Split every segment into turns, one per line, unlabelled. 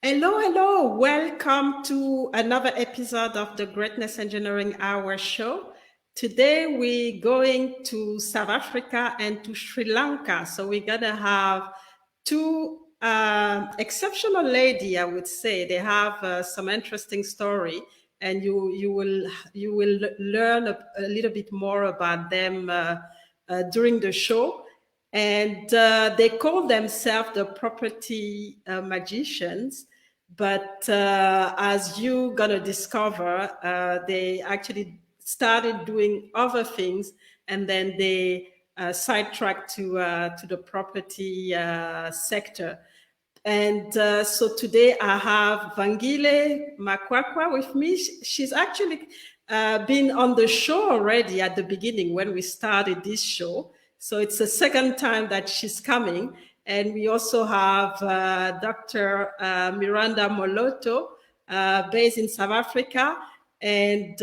Hello, hello. Welcome to another episode of the Greatness Engineering Hour show. Today we're going to South Africa and to Sri Lanka. So we're gonna have two exceptional lady, I would say. They have some interesting story, and you will learn a little bit more about them during the show. And they call themselves the property magicians, but as you're gonna discover, they actually started doing other things, and then they sidetracked to the property sector. And so today I have Vangile Makwakwa with me. She's actually been on the show already at the beginning when we started this show. So it's the second time that she's coming. And we also have Dr. Miranda Moloto, based in South Africa. And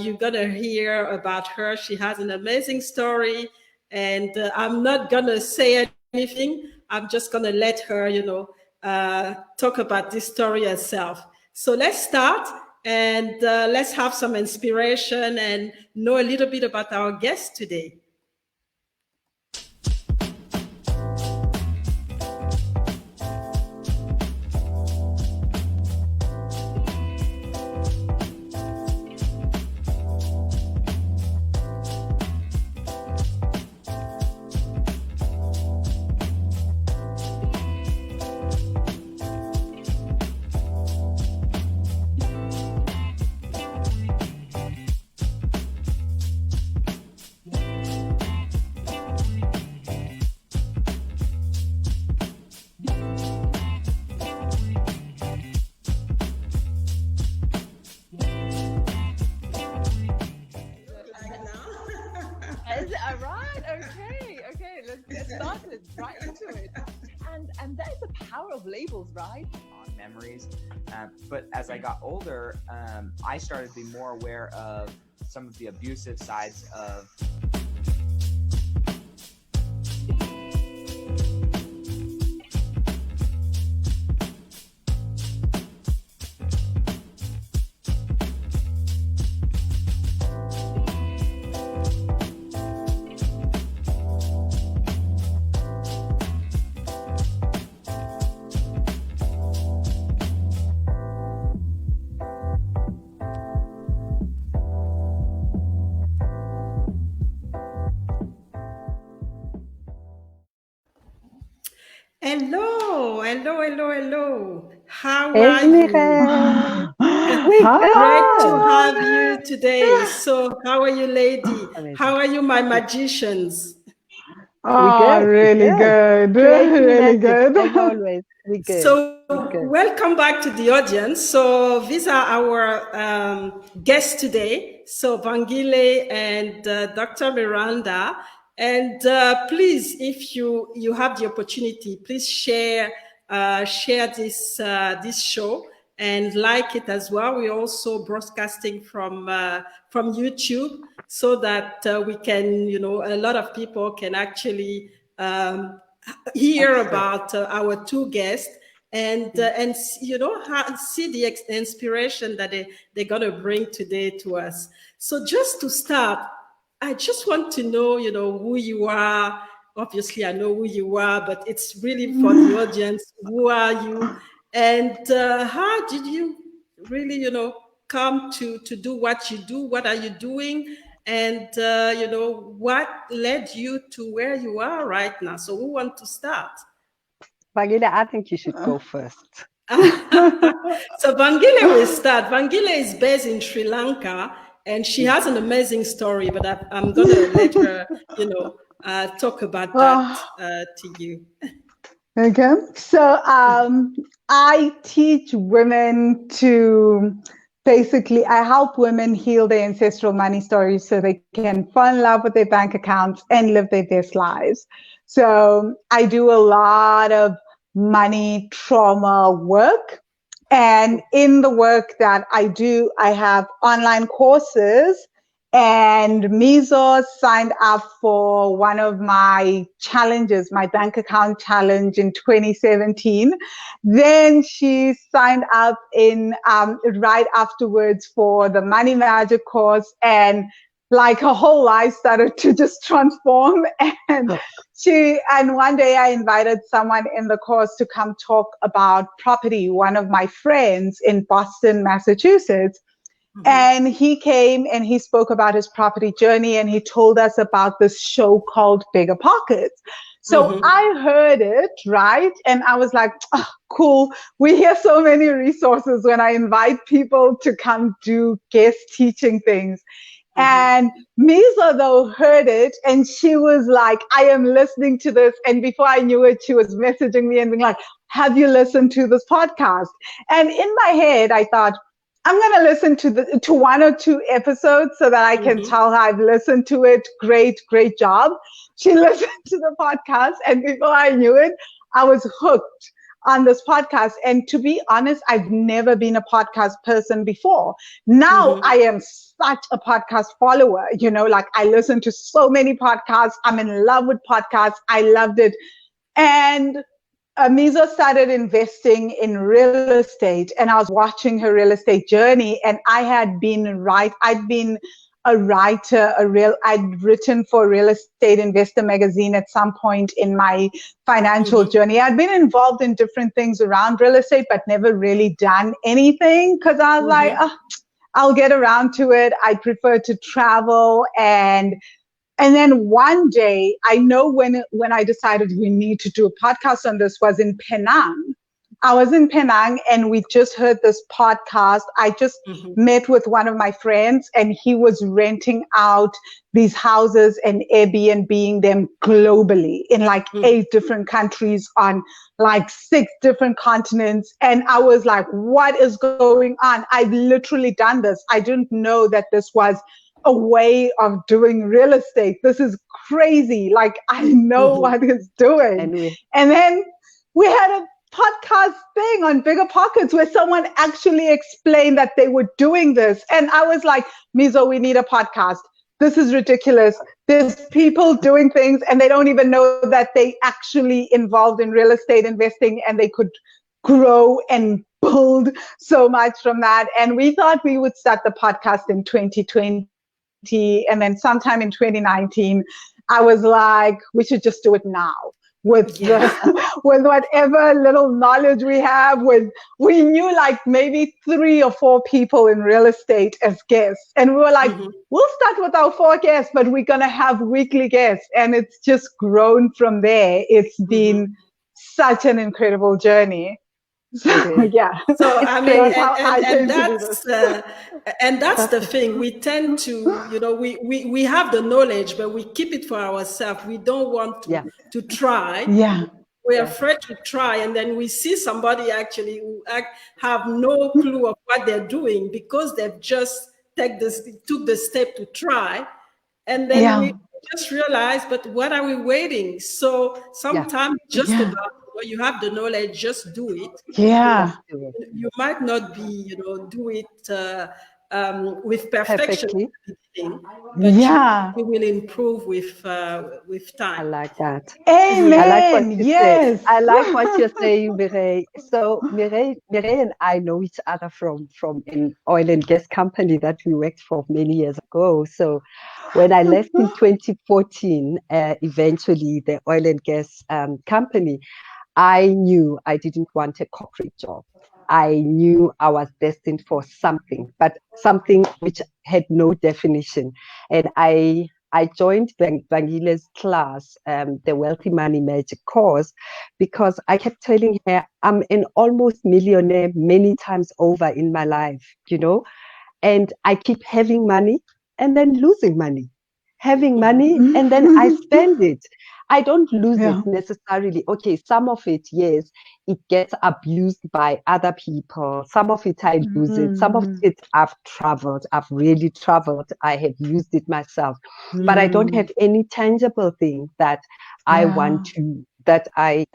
you're going to hear about her. She has an amazing story. And I'm not going to say anything. I'm just going to let her, talk about this story herself. So let's start, and let's have some inspiration and know a little bit about our guest today.
Is it all right? Okay, let's get started right into it. And that is the power of labels, right?
On memories, but as I got older, I started to be more aware of some of the abusive sides of
Hello, hello, hello, hello. How
Hey,
are you?
Miranda.
Great to
Hi.
have you today. So, how are you, lady?
Amazing.
How are you, my magicians?
We good. We
Really
good.
good.
Creating
Really
magic
good.
as always. We good. We
So,
good.
welcome back to the audience. So, these are our guests today. So, Vangile and Dr. Miranda. And please, if you have the opportunity, please share this show and like it as well. We're also broadcasting from YouTube, so that we can, a lot of people can actually hear about our two guests, and see the inspiration that they're going to bring today to us. So just to start, I just want to know, who you are. Obviously I know who you are, but it's really for the audience. Who are you, and how did you really, come to do what you do? What are you doing? And what led you to where you are right now? So who want to start?
Bagida, I think you should go first.
So Vangile will start. Vangile is based in Sri Lanka, and she has an amazing story, but I'm going to let her, talk about that to you.
Okay. So I teach women to basically, I help women heal their ancestral money stories so they can fall in love with their bank accounts and live their best lives. So I do a lot of money trauma work. And in the work that I do, I have online courses And Mizo signed up for one of my challenges, my bank account challenge in 2017. Then she signed up in right afterwards for the Money Magic course, and like her whole life started to just transform. And one day I invited someone in the course to come talk about property, one of my friends in Boston, Massachusetts. Mm-hmm. And he came and he spoke about his property journey, and he told us about this show called Bigger Pockets. So mm-hmm. I heard it, right? And I was like, oh, cool. We hear so many resources when I invite people to come do guest teaching things. Mm-hmm. And Misa, though, heard it, and she was like, I am listening to this. And before I knew it, she was messaging me and being like, have you listened to this podcast? And in my head, I thought, I'm going to listen to one or two episodes so that I can mm-hmm. tell her I've listened to it. Great job. She listened to the podcast, and before I knew it, I was hooked on this podcast. And to be honest, I've never been a podcast person before. Now mm-hmm. I am such a podcast follower, like I listen to so many podcasts. I'm in love with podcasts. I loved it. And Mizo started investing in real estate, and I was watching her real estate journey, and I'd been a writer, I'd written for Real Estate Investor magazine at some point in my financial mm-hmm. journey. I'd been involved in different things around real estate, but never really done anything because I was mm-hmm. like, oh, I'll get around to it. I prefer to travel. And then one day, I know when I decided we need to do a podcast on this was in Penang. I was in Penang and we just heard this podcast. I just mm-hmm. met with one of my friends, and he was renting out these houses and Airbnb-ing them globally in like mm-hmm. 8 different countries on like 6 different continents. And I was like, what is going on? I've literally done this. I didn't know that this was a way of doing real estate. This is crazy. Like, I know mm-hmm. what it's doing. And then we had a podcast thing on Bigger Pockets where someone actually explained that they were doing this. And I was like, Mizo, we need a podcast. This is ridiculous. There's people doing things and they don't even know that they actually involved in real estate investing, and they could grow and build so much from that. And we thought we would start the podcast in 2020. And then sometime in 2019, I was like, we should just do it now with with whatever little knowledge we have. We knew like maybe 3 or 4 people in real estate as guests. And we were like, mm-hmm. we'll start with our 4 guests, but we're going to have weekly guests. And it's just grown from there. It's been mm-hmm. such an incredible journey. So, yeah.
So I mean, and that's the thing. We tend to, we have the knowledge, but we keep it for ourselves. We don't want to try.
Yeah.
We're afraid to try, and then we see somebody actually who have no clue of what they're doing because they've just took the step to try, and then we just realize, but what are we waiting? So sometimes just about. You have the knowledge, just do it.
Yeah.
You might not be, do it with perfection, but you will improve with time.
I like that.
Amen. I like what you say.
I like what you're saying, Mireille. So Mireille and I know each other from an oil and gas company that we worked for many years ago. So when I left in 2014, eventually the oil and gas company, I knew I didn't want a corporate job. I knew I was destined for something, but something which had no definition. And I joined Vangile's class, the Wealthy Money Magic course, because I kept telling her I'm an almost millionaire many times over in my life, and I keep having money and then losing money, having money and then I spend it. I don't lose it necessarily. Okay, some of it, yes, it gets abused by other people. Some of it I lose it. Some of it I've traveled. I've really traveled. I have used it myself. But I don't have any tangible thing that I want to, that I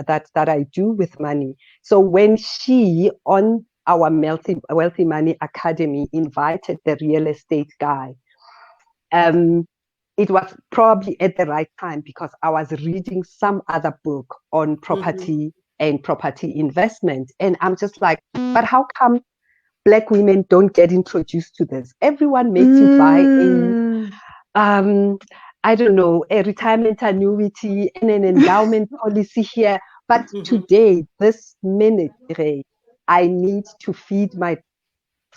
do with money. So when she on our Wealthy Money Academy invited the real estate guy, it was probably at the right time because I was reading some other book on property and property investment. And I'm just like, but how come Black women don't get introduced to this? Everyone makes you buy I don't know, a retirement annuity and an endowment policy here. But today, this minute, Ray, I need to feed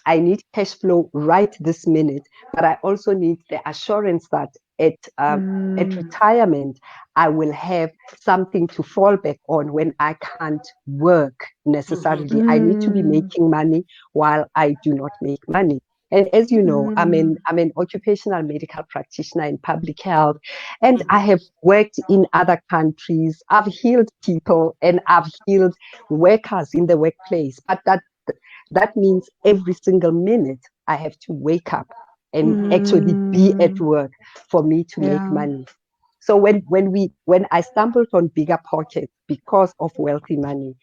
I need cash flow right this minute, but I also need the assurance that at retirement, I will have something to fall back on when I can't work necessarily. I need to be making money while I do not make money. And as you know, I'm an occupational medical practitioner in public health, and I have worked in other countries. I've healed people and I've healed workers in the workplace, but that means every single minute I have to wake up and actually be at work for me to make money. So when I stumbled on Bigger Pockets because of Wealthy Money,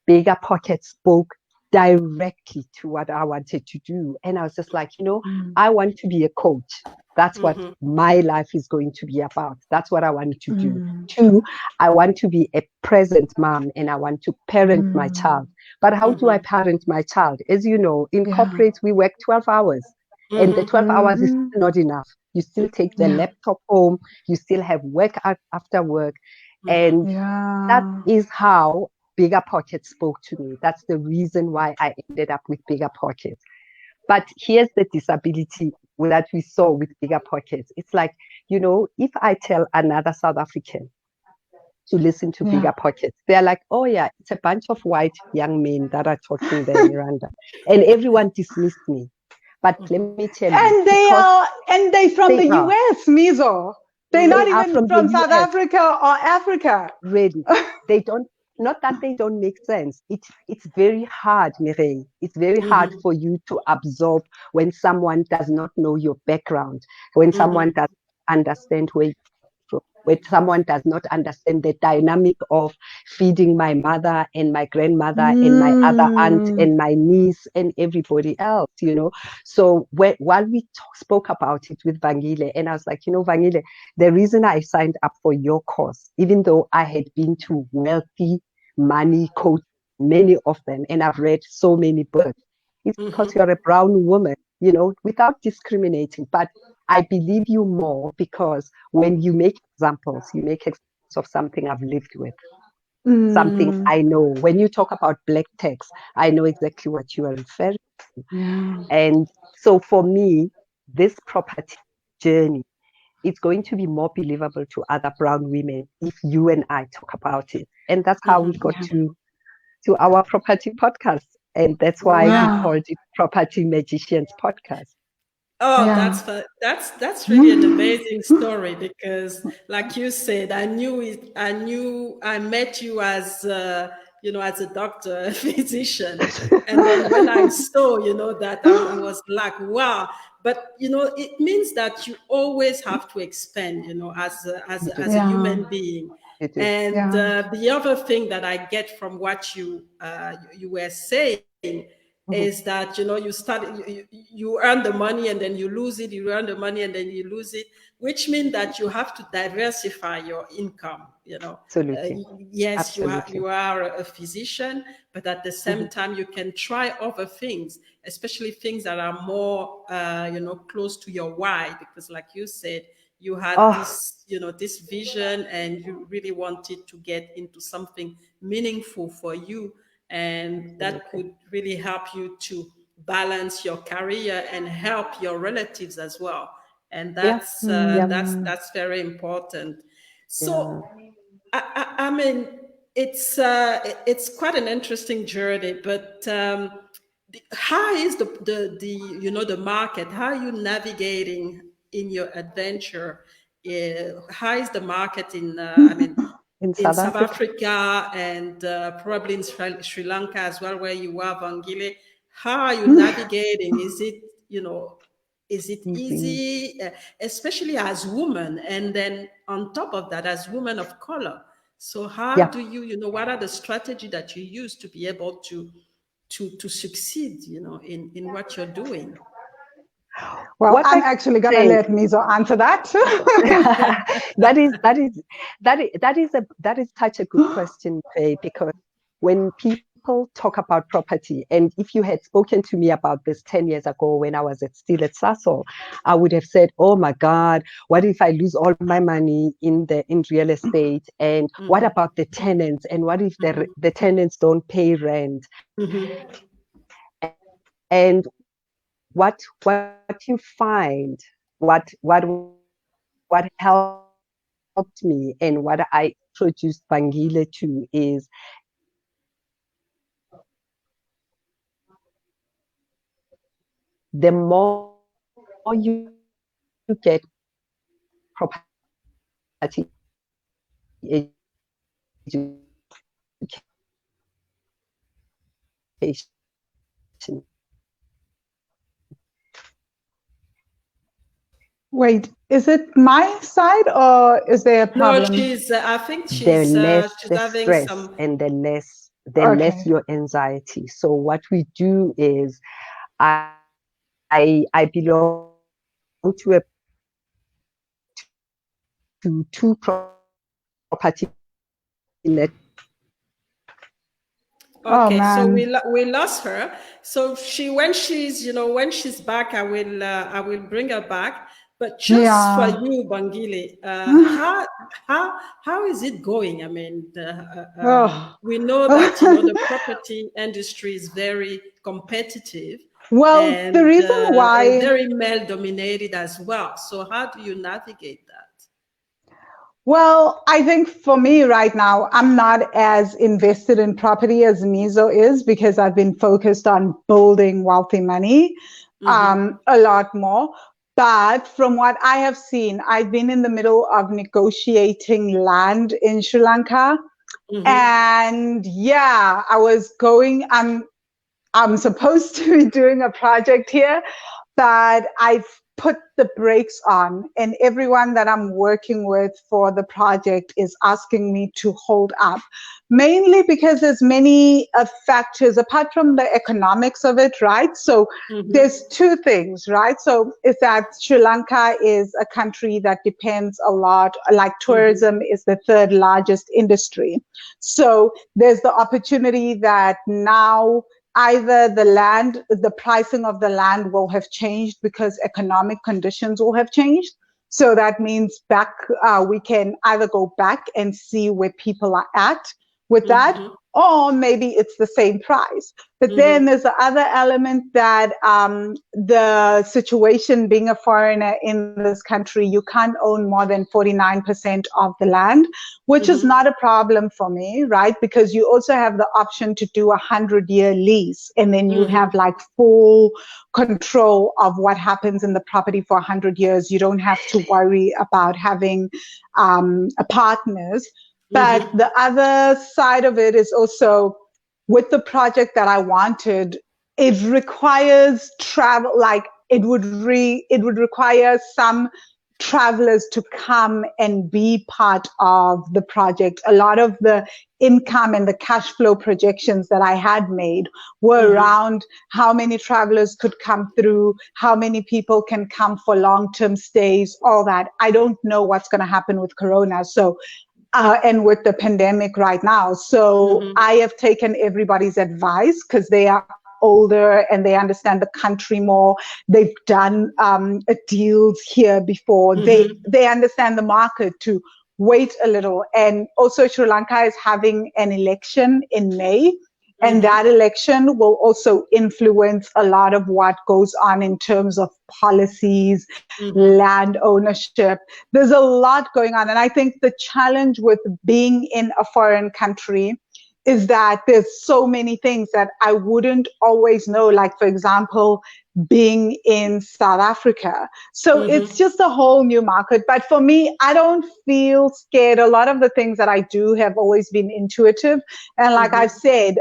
Bigger Pockets spoke directly to what I wanted to do. And I was just like, I want to be a coach. That's what my life is going to be about. That's what I want to do. 2, I want to be a present mom and I want to parent my child. But how do I parent my child? As you know, in corporate, we work 12 hours. And the 12 hours is not enough. You still take the laptop home. You still have work after work. And that is how Bigger Pockets spoke to me. That's the reason why I ended up with Bigger Pockets. But here's the disability that we saw with Bigger Pockets. It's like, if I tell another South African to listen to Bigger Pockets, they're like, oh yeah, it's a bunch of white young men that are talking there, Miranda. And everyone dismissed me. But let me tell you.
And they from the US, Mizo. They're not even from South Africa or Africa.
Really. They don't, not that they don't make sense. It's very hard, Mireille. It's very hard for you to absorb when someone does not know your background, when someone doesn't understand where you're from, when someone does not understand the dynamic of feeding my mother and my grandmother and my other aunt and my niece and everybody else, So while we spoke about it with Vangile, and I was like, Vangile, the reason I signed up for your course, even though I had been to Wealthy Money coach, many of them, and I've read so many books, it's because you're a brown woman, without discriminating. But I believe you more because when you make examples of something I've lived with, something I know. When you talk about black tax, I know exactly what you are referring to. And so for me, this property journey, it's going to be more believable to other brown women if you and I talk about it. And that's how we got to our property podcast. And that's why we called it Property Magicians Podcast.
Oh, that's really an amazing story because, like you said, I met you as as a doctor, a physician, and then when I saw that I was like, wow. But it means that you always have to expand, as a human being. And the other thing that I get from what you were saying is that you earn the money and then you lose it, you earn the money and then you lose it, which means that you have to diversify your income.
Absolutely.
Yes,
Absolutely.
you are a physician, but at the same time you can try other things, especially things that are more close to your why, because like you said, you had this vision and you really wanted to get into something meaningful for you, and that could really help you to balance your career and help your relatives as well. And that's very important. So I mean, it's quite an interesting journey, but how is the market? How are you navigating in your adventure? How is the market in South Africa and probably in Sri Lanka as well, where you are, Vangile? How are you navigating? Is it easy, especially as women, and then on top of that, as women of color? So how do what are the strategy that you use to be able to succeed, in what you're doing?
Well,
What
I'm
I
actually going to
say-
let Mizo answer that.
that is such a good question, Faye, because when people talk about property, and if you had spoken to me about this 10 years ago when I was still at Sasol, I would have said, oh my God, what if I lose all my money in real estate? And what about the tenants? And what if the tenants don't pay rent? And what you find, what helped me and what I introduced Vangile to is the more you get property education,
Wait, is it my side or is there a
No,
problem?
I think
the less
she's
the
having
stress
some.
and the less
Okay.
your anxiety. So what we do is I belong to two property net.
Oh
Okay, so
man.
we lost her. So when she's back, I will bring her back. But just for
Yeah.
you, Bangile, how is it going? I mean,
Oh.
we know that the property industry is very competitive
Well, the
and
reason why,
very male dominated as well. So how do you navigate that?
well, I think for me right now, I'm not as invested in property as Mizo is because I've been focused on building wealthy money a lot more. But from what I have seen, I've been in the middle of negotiating land in Sri Lanka. And yeah, I'm supposed to be doing a project here, but I've put the brakes on, and everyone that I'm working with for the project is asking me to hold up, mainly because there's many factors apart from the economics of it, right? So there's two things, right? So is that Sri Lanka is a country that depends a lot, like tourism is the third largest industry. So there's the opportunity that now either the pricing of the land will have changed because economic conditions will have changed. So that means we can either go back and see where people are at with that, or maybe it's the same price. But then there's the other element that the situation being a foreigner in this country, you can't own more than 49% of the land, which is not a problem for me, right? Because you also have the option to do 100-year lease, and then you have like full control of what happens in the property for 100 years. You don't have to worry about having partners. But the other side of it is also with the project that I wanted, it requires travel, like it would require some travelers to come and be part of the project. A lot of the income and the cash flow projections that I had made were around how many travelers could come through, how many people can come for long-term stays, all that. I don't know what's going to happen with Corona. So and with the pandemic right now. So I have taken everybody's advice because they are older and they understand the country more. They've done deals here before. They understand the market to wait a little. And also Sri Lanka is having an election in May. And that election will also influence a lot of what goes on in terms of policies, land ownership. There's a lot going on. And I think the challenge with being in a foreign country is that there's so many things that I wouldn't always know. Like, for example, being in South Africa. So it's just a whole new market. But for me, I don't feel scared. A lot of the things that I do have always been intuitive. And like I've said,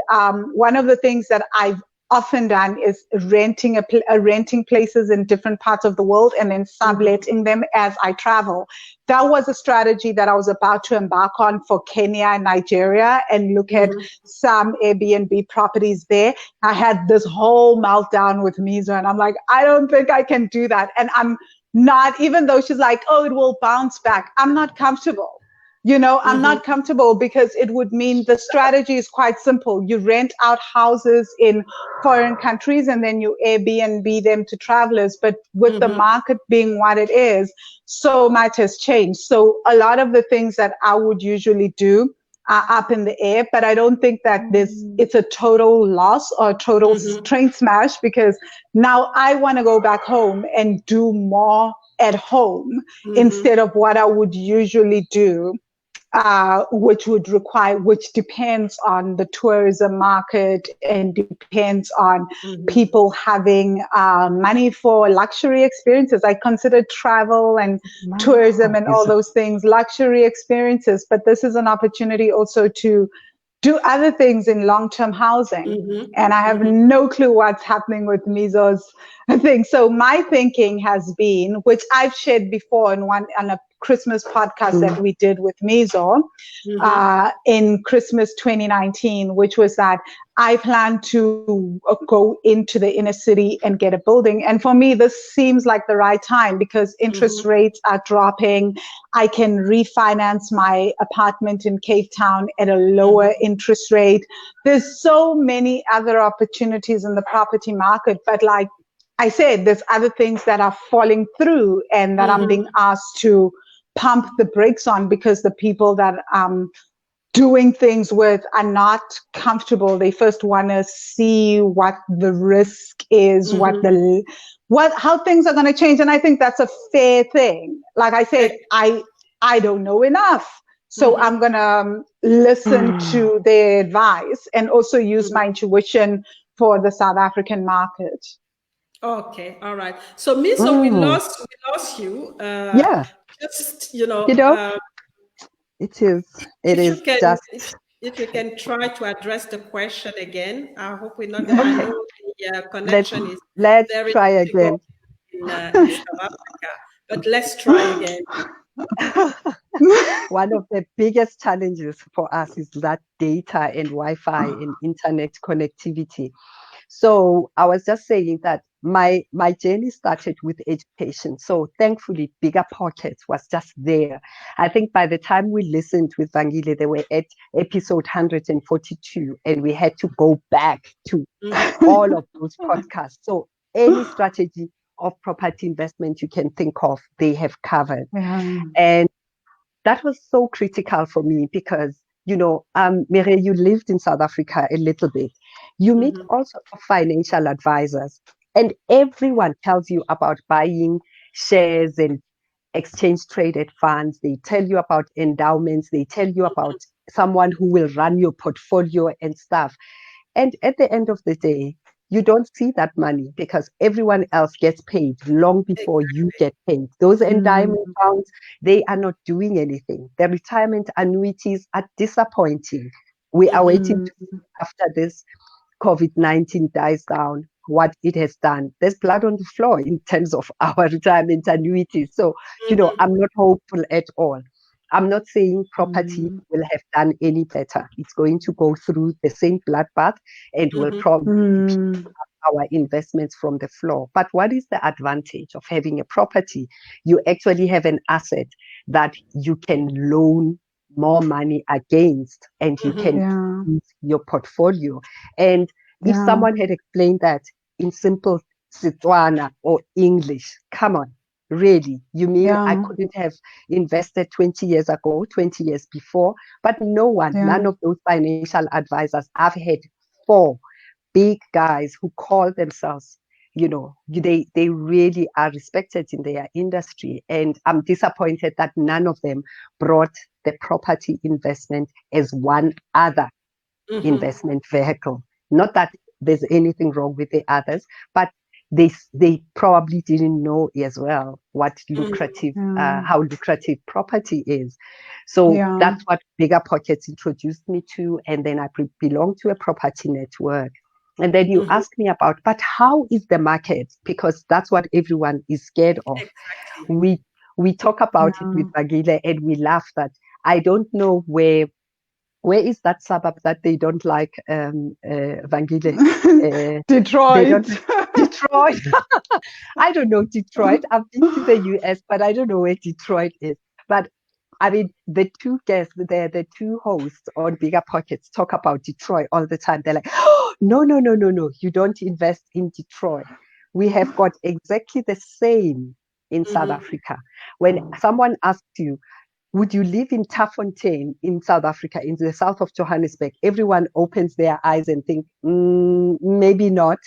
one of the things that I've often done is renting places in different parts of the world and then subletting them as I travel. That was a strategy that I was about to embark on for Kenya and Nigeria and look at some Airbnb properties there. I had this whole meltdown with Mizo and I'm like, I don't think I can do that. And I'm not, even though she's like, oh, it will bounce back. I'm not comfortable. You know, I'm not comfortable because it would mean the strategy is quite simple. You rent out houses in foreign countries and then you Airbnb them to travelers. But with the market being what it is, so much has changed. So a lot of the things that I would usually do are up in the air, but I don't think that it's a total loss or a total train smash, because now I want to go back home and do more at home instead of what I would usually do. Which depends on the tourism market and depends on people having money for luxury experiences. I consider travel and tourism and all those things luxury experiences, but this is an opportunity also to do other things in long-term housing. And I have no clue what's happening with Mizo's thing. So my thinking has been, which I've shared before on a Christmas podcast that we did with Mizo in Christmas 2019, which was that I plan to go into the inner city and get a building. And for me, this seems like the right time because interest rates are dropping. I can refinance my apartment in Cape Town at a lower interest rate. There's so many other opportunities in the property market, but like I said, there's other things that are falling through and that I'm being asked to pump the brakes on because the people that I'm doing things with are not comfortable. They first want to see what the risk is, how things are going to change. And I think that's a fair thing. Like I said, I don't know enough. So I'm going to listen to their advice and also use my intuition for the South African market.
Okay, all right. So, Mizo, we lost you. Just
it is
if you can try to address the question again. I hope we're not. I know the connection is
let's
very
try again
in South Africa, but let's try again.
One of the biggest challenges for us is that data and Wi-Fi and internet connectivity. So I was just saying that my journey started with education. So thankfully, Bigger Pockets was just there. I think by the time we listened with Vangile, they were at episode 142, and we had to go back to all of those podcasts. So any strategy of property investment you can think of, they have covered. And that was so critical for me because, Mireille, you lived in South Africa a little bit. You meet all sorts of financial advisors, and everyone tells you about buying shares and exchange traded funds. They tell you about endowments. They tell you about someone who will run your portfolio and stuff. And at the end of the day, you don't see that money because everyone else gets paid long before you get paid. Those endowment funds, they are not doing anything. The retirement annuities are disappointing. We are waiting to see after this COVID-19 dies down what it has done. There's blood on the floor in terms of our retirement annuities. So, I'm not hopeful at all. I'm not saying property will have done any better. It's going to go through the same bloodbath and will probably pick up our investments from the floor. But what is the advantage of having a property? You actually have an asset that you can loan more money against, and you can use your portfolio. And if someone had explained that in simple Setswana or English, come on. Really, you mean I couldn't have invested 20 years ago, 20 years before? But none of those financial advisors. I've had 4 big guys who call themselves, they really are respected in their industry. And I'm disappointed that none of them brought the property investment as one other investment vehicle. Not that there's anything wrong with the others, but they probably didn't know as well what lucrative, how lucrative property is. So that's what Bigger Pockets introduced me to. And then I belong to a property network. And then you ask me about, but how is the market? Because that's what everyone is scared of.
Exactly.
We talk about it with Vangile and we laugh that I don't know where is that suburb that they don't like, Vangile? They don't
Detroit.
Detroit. I don't know Detroit. I've been to the US, but I don't know where Detroit is. But I mean, the two guests, the two hosts on Bigger Pockets talk about Detroit all the time. They're like, oh, no, no, no, no, no. You don't invest in Detroit. We have got exactly the same in South Africa. When someone asks you, would you live in Taffontein in South Africa, in the south of Johannesburg? Everyone opens their eyes and think, maybe not.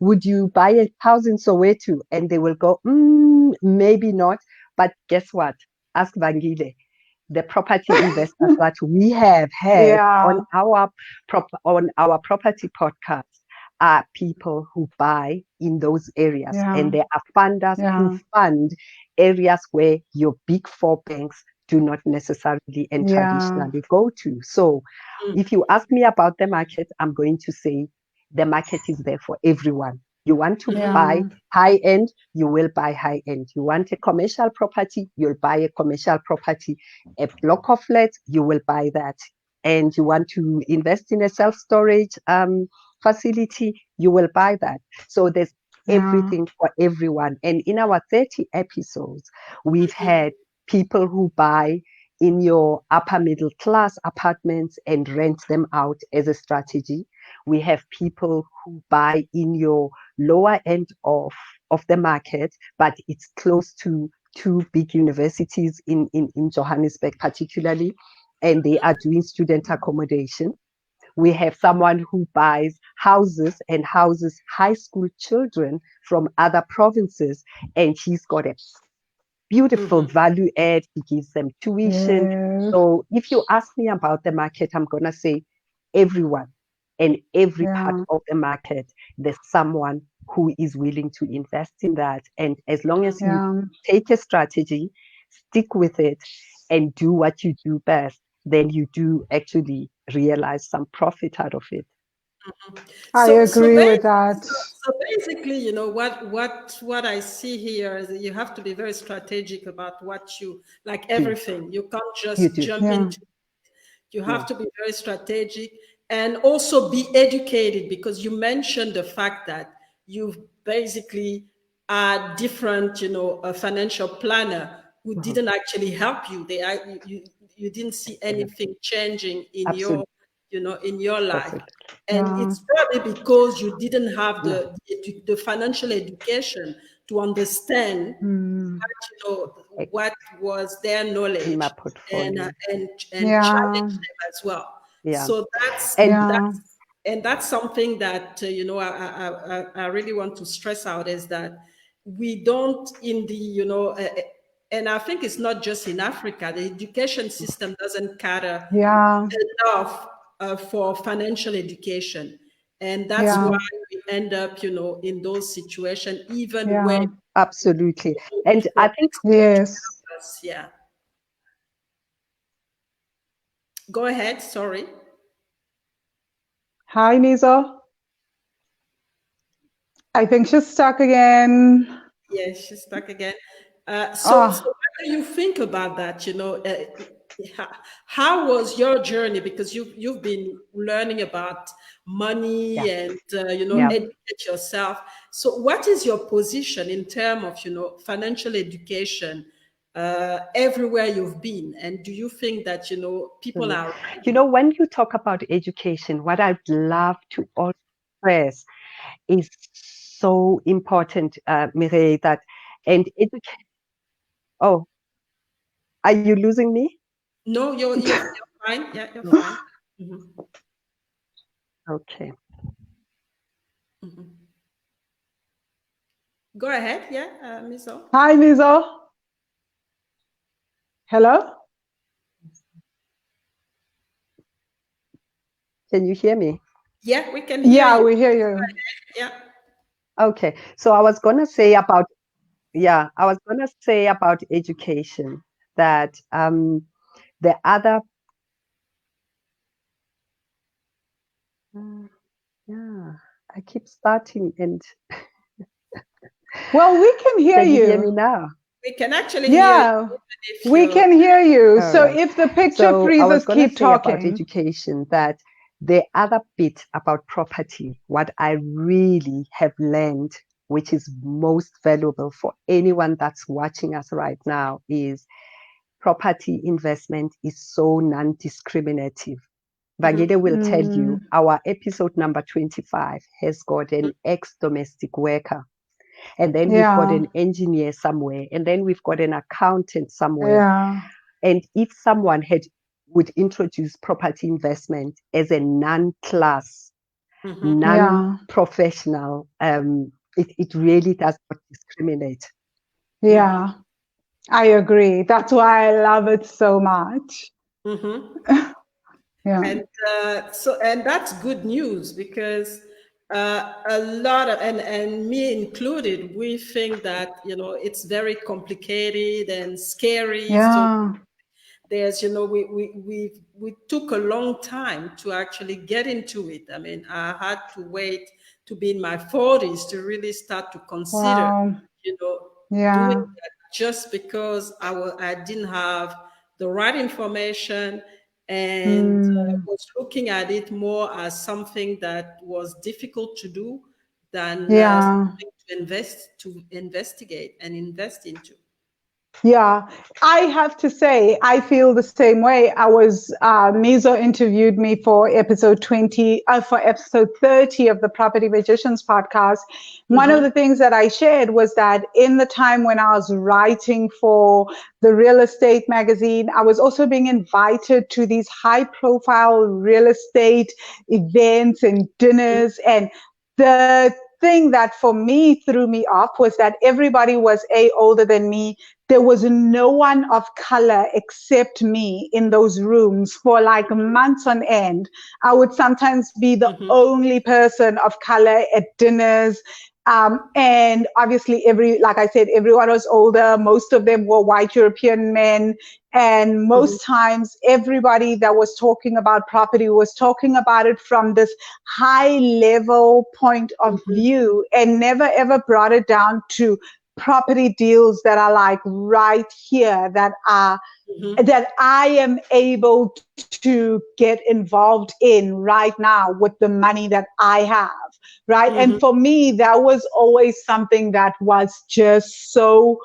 Would you buy a house in Soweto? And they will go, maybe not. But guess what? Ask Vangile. The property investors that we have had on our property podcast are people who buy in those areas, and there are funders who fund areas where your big four banks do not necessarily and traditionally go to. So if you ask me about the market, I'm going to say the market is there for everyone. You want to buy high end, you will buy high end. You want a commercial property, you'll buy a commercial property. A block of flats, you will buy that. And you want to invest in a self-storage facility, you will buy that. So there's everything for everyone. And in our 30 episodes, we've had people who buy in your upper middle class apartments and rent them out as a strategy. We have people who buy in your lower end of the market, but it's close to two big universities in Johannesburg particularly, and they are doing student accommodation. We have someone who buys houses and houses high school children from other provinces, and he's got a beautiful value add. He gives them tuition. So if you ask me about the market, I'm going to say everyone and every part of the market, there's someone who is willing to invest in that. And as long as you take a strategy, stick with it, and do what you do best, then you do actually realize some profit out of it.
I agree with that.
So basically, you know, what I see here is that you have to be very strategic about what you like. Everything you can't just jump into. You have to be very strategic and also be educated, because you mentioned the fact that you've basically are different, you know, a financial planner who didn't actually help you. You didn't see anything changing in your, you know, in your life. And it's probably because you didn't have the financial education to understand what, you know, what was their knowledge and challenge them as well. So that's something that you know, I really want to stress out, is that we don't in the, you know, and I think it's not just in Africa. The education system doesn't cater enough for financial education, and that's why we end up, you know, in those situations, even when
absolutely. And I think
yeah. Go ahead. Sorry.
Hi, Nizo. I think she's stuck again.
Yeah, she's stuck again. So what do you think about that? You know, how was your journey? Because you've been learning about money and you know, educate yourself. So what is your position in terms of, you know, financial education everywhere you've been? And do you think that, you know, people are ready?
You know, when you talk about education, what I'd love to also stress is so important, Mireille, that and education. Oh, are you losing me?
No, you're fine. Yeah, you're fine.
Okay.
Go ahead. Yeah, Miso.
Hi, Nizo. Hello?
Can you hear me?
Yeah, we can hear you.
We hear you.
Yeah.
Okay. So I was gonna say about education that the other I keep starting, and
Well, we can hear
can you hear me
you.
now?
We can actually hear you
Yeah,
even if
we
you're.
can hear you.
All
So
right.
if the picture
So I was
freezes,
going to
keep
say about
talking.
education that the other bit about property, what I really have learned, which is most valuable for anyone that's watching us right now, is property investment is so non-discriminative. Vangile will tell you our episode number 25 has got an ex-domestic worker, and then we've got
Yeah,
an engineer somewhere, and then we've got an accountant somewhere.
yeah,
And if someone would introduce property investment as a non-class,
Mhm.
yeah,
non-professional, it really does not discriminate.
yeah. I agree. That's why I love it so much.
Mhm.
Yeah,
And that's good news because a lot of and me included, we think that it's very complicated and scary. So
yeah,
there's we took a long time to actually get into it. I mean, I had to wait to be in my 40s to really start to consider
wow,
you know doing
yeah,
that, just because I didn't have the right information, and was looking at it more as something that was difficult to do than
yeah.
something to investigate and invest into.
Yeah, I have to say, I feel the same way. Mizo interviewed me for episode 30 of the Property Magicians podcast. One of
Mm-hmm.
the things that I shared was that in the time when I was writing for the real estate magazine, I was also being invited to these high profile real estate events and dinners. And the thing that for me threw me off was that everybody was older than me. There was no one of color except me in those rooms for like months on end. I would sometimes be the
Mm-hmm.
only person of color at dinners. And obviously like I said, everyone was older. Most of them were white European men. And
Mm-hmm.
most times everybody that was talking about property was talking about it from this high level point of
Mm-hmm.
view and never ever brought it down to property deals that are like right here that I am able to get involved in right now with the money that I have, right?
Mm-hmm.
And for me, that was always something that was just so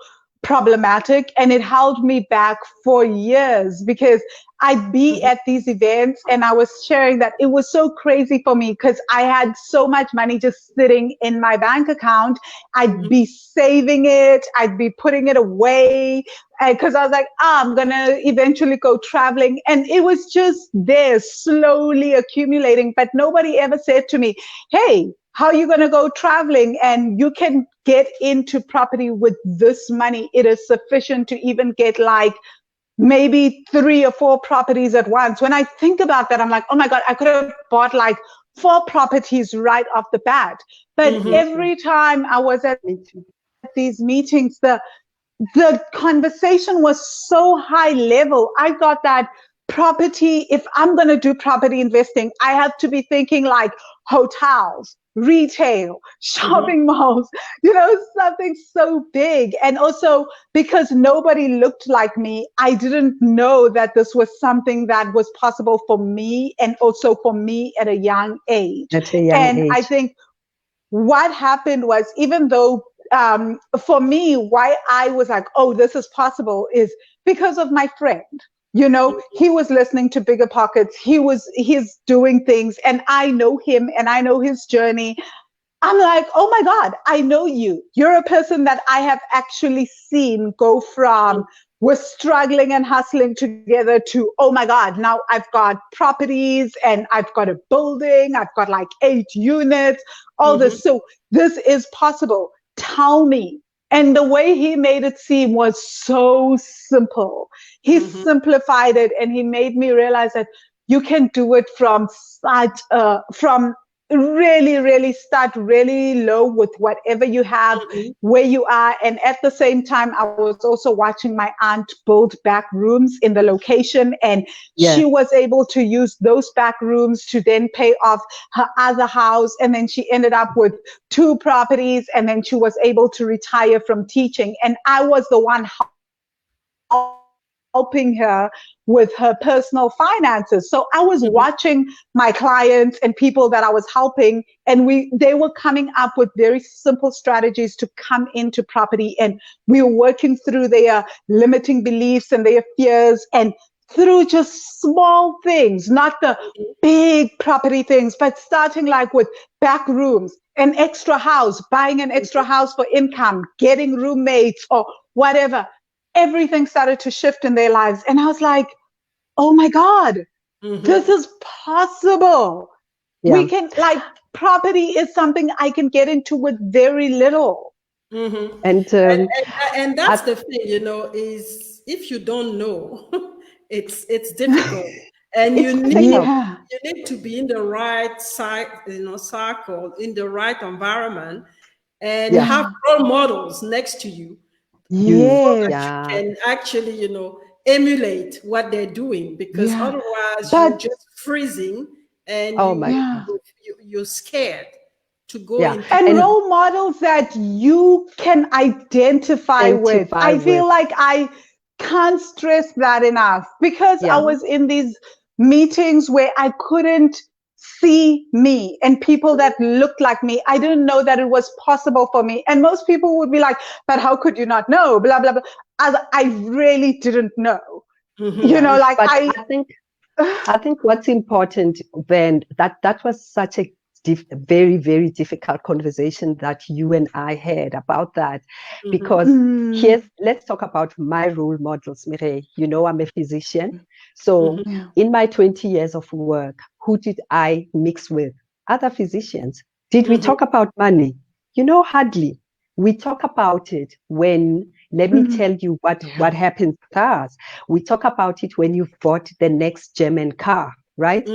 problematic, and it held me back for years because I'd be
Mm-hmm.
at these events and I was sharing that it was so crazy for me because I had so much money just sitting in my bank account. I'd be saving it, I'd be putting it away because I was like, I'm going to eventually go traveling. And it was just there slowly accumulating. But nobody ever said to me, hey, how are you going to go traveling? And you can get into property with this money. It is sufficient to even get like maybe 3 or 4 properties at once. When I think about that, I'm like, oh my God, I could have bought like 4 properties right off the bat. But
Mm-hmm.
every time I was at these meetings, the conversation was so high level. I thought that property, if I'm going to do property investing, I have to be thinking like hotels, retail, shopping malls, something so big. And also because nobody looked like me, I didn't know that this was something that was possible for me and also for me at a young age.
At a young
And I
age.
think what happened was, even though for me, why I was like, oh, this is possible is because of my friend. He was listening to Bigger Pockets. He's doing things, and I know him and I know his journey. I'm like, oh my God, I know you. You're a person that I have actually seen go from we're struggling and hustling together to, oh my God, now I've got properties and I've got a building. I've got like 8 units, all this. So this is possible. Tell me. And the way he made it seem was so simple. He simplified it and he made me realize that you can do it from really, really start really low with whatever you have, where you are. And at the same time, I was also watching my aunt build back rooms in the location. And she was able to use those back rooms to then pay off her other house. And then she ended up with 2 properties. And then she was able to retire from teaching. And I was the one helping her with her personal finances. So I was watching my clients and people that I was helping, and they were coming up with very simple strategies to come into property, and we were working through their limiting beliefs and their fears, and through just small things, not the big property things, but starting like with back rooms, an extra house, buying an extra house for income, getting roommates or whatever. Everything started to shift in their lives. And I was like, oh my God, this is possible. We can, like, property is something I can get into with very little.
And that's the thing, you know, is if you don't know, it's difficult. And you need to be in the right circle, in the right environment, and have role models next to you. So that you can actually, you know, emulate what they're doing, because otherwise you're just freezing and you're scared to go into.
And role models that you can identify with. I feel like I can't stress that enough, because I was in these meetings where I couldn't see me and people that looked like me. I didn't know that it was possible for me. And most people would be like, but how could you not know? Blah, blah, blah. I really didn't know. You know, like
I think what's important, then, that was such a very, very difficult conversation that you and I had about that, because let's talk about my role models, Mireille. You know, I'm a physician. So in my 20 years of work, who did I mix with? Other physicians. Did we talk about money? You know, hardly. We talk about it when, let me tell you what happens with us. We talk about it when you've bought the next German car, right?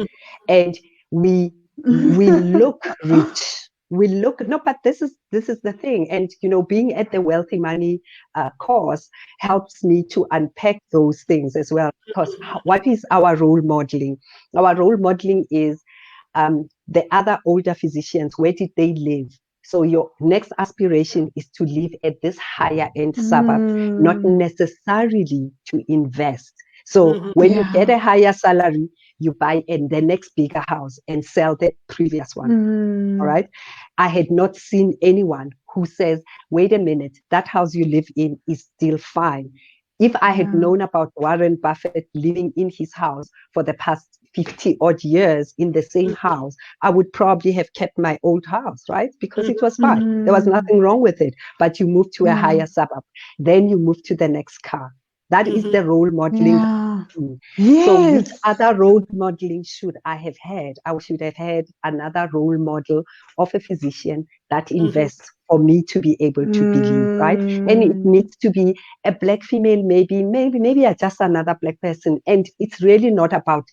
And we look rich. But this is the thing. And, you know, being at the Wealthy Money course helps me to unpack those things as well. Because what is our role modeling? Our role modeling is the other older physicians. Where did they live? So your next aspiration is to live at this higher end suburb, not necessarily to invest. So when you get a higher salary, you buy in the next bigger house and sell the previous one. All right. I had not seen anyone who says, wait a minute, that house you live in is still fine. If I had known about Warren Buffett living in his house for the past 50 odd years in the same house, I would probably have kept my old house, right? Because it was fine. There was nothing wrong with it. But you move to a higher suburb. Then you move to the next car. That is the role modeling. So which other role modeling should I have had? I should have had another role model of a physician that invests for me to be able to believe, right? And it needs to be a Black female, maybe just another Black person. And it's really not about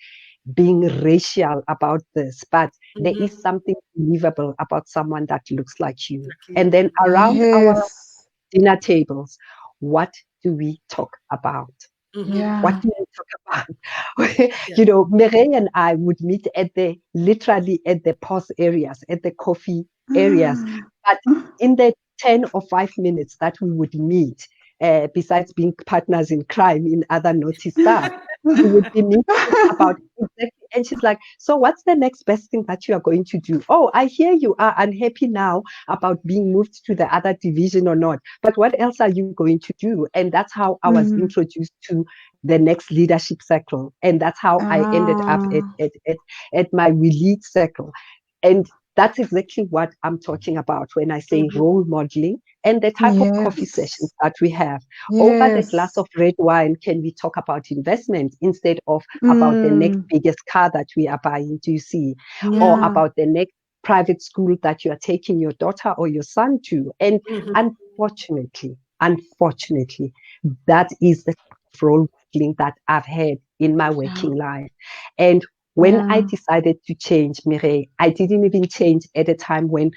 being racial about this, but there is something believable about someone that looks like you. And then around our dinner tables, what do we talk about? What do we talk about? You know, Mireille and I would meet literally at the pause areas, at the coffee areas. But in the 10 or 5 minutes that we would meet, besides being partners in crime in other naughty stuff, we would be meeting about exactly. And she's like, so what's the next best thing that you are going to do? Oh, I hear you are unhappy now about being moved to the other division or not. But what else are you going to do? And that's how I was introduced to the next leadership circle. And that's how I ended up at my lead circle. And that's exactly what I'm talking about when I say role modeling and the type of coffee sessions that we have. Over the glass of red wine, can we talk about investment instead of about the next biggest car that we are buying, do you see? Or about the next private school that you are taking your daughter or your son to. And unfortunately, that is the role modeling that I've had in my working life. And When I decided to change, Mireille, I didn't even change at a time when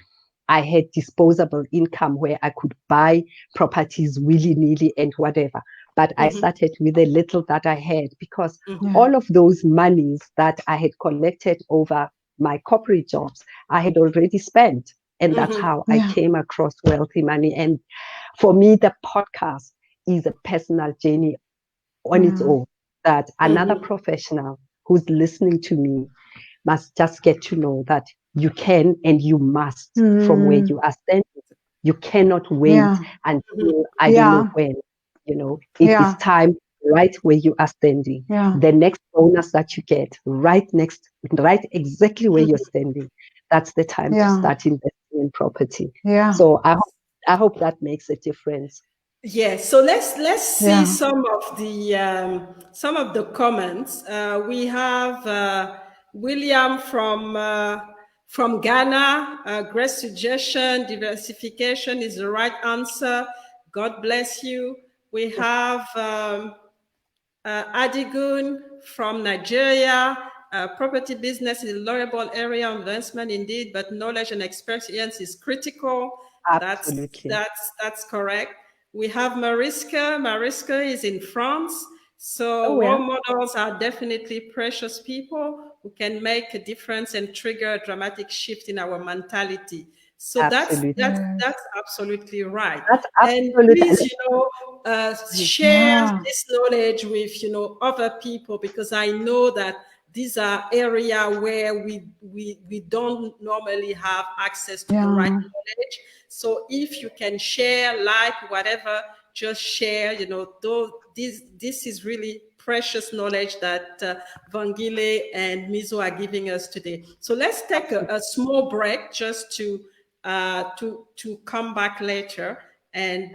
I had disposable income where I could buy properties willy-nilly and whatever. But I started with the little that I had, because all of those monies that I had collected over my corporate jobs, I had already spent. And that's how I came across Wealthy Money. And for me, the podcast is a personal journey on its own, that another professional who's listening to me must just get to know that you can and you must from where you are standing. You cannot wait until I don't know when. You know, it is time right where you are standing. The next bonus that you get, right exactly where you're standing, that's the time to start investing in property. So I hope that makes a difference.
Yes, so let's see some of the comments. We have William from Ghana. Great suggestion. Diversification is the right answer. God bless you. We have Adigun from Nigeria. Property business is a laudable area of investment indeed, but knowledge and experience is critical.
Absolutely.
That's correct. We have Mariska. Mariska is in France. So role models are definitely precious people who can make a difference and trigger a dramatic shift in our mentality. So that's absolutely right.
That's
and please, share this knowledge with other people, because I know that these are areas where we don't normally have access to the right knowledge. So if you can share, like, whatever, just share. This is really precious knowledge that Vangile and Mizo are giving us today. So let's take a small break just to come back later and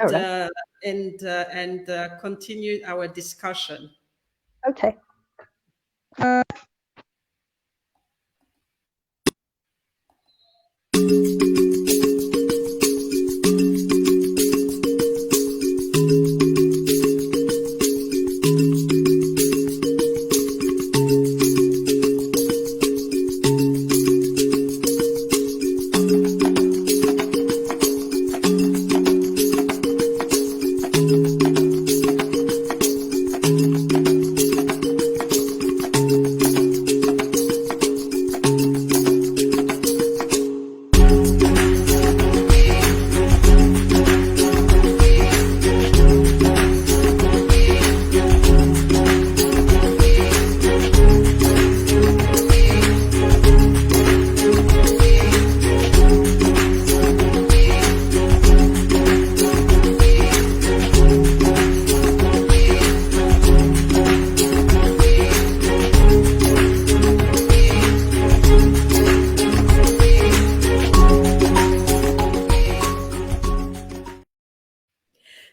continue our discussion.
Okay.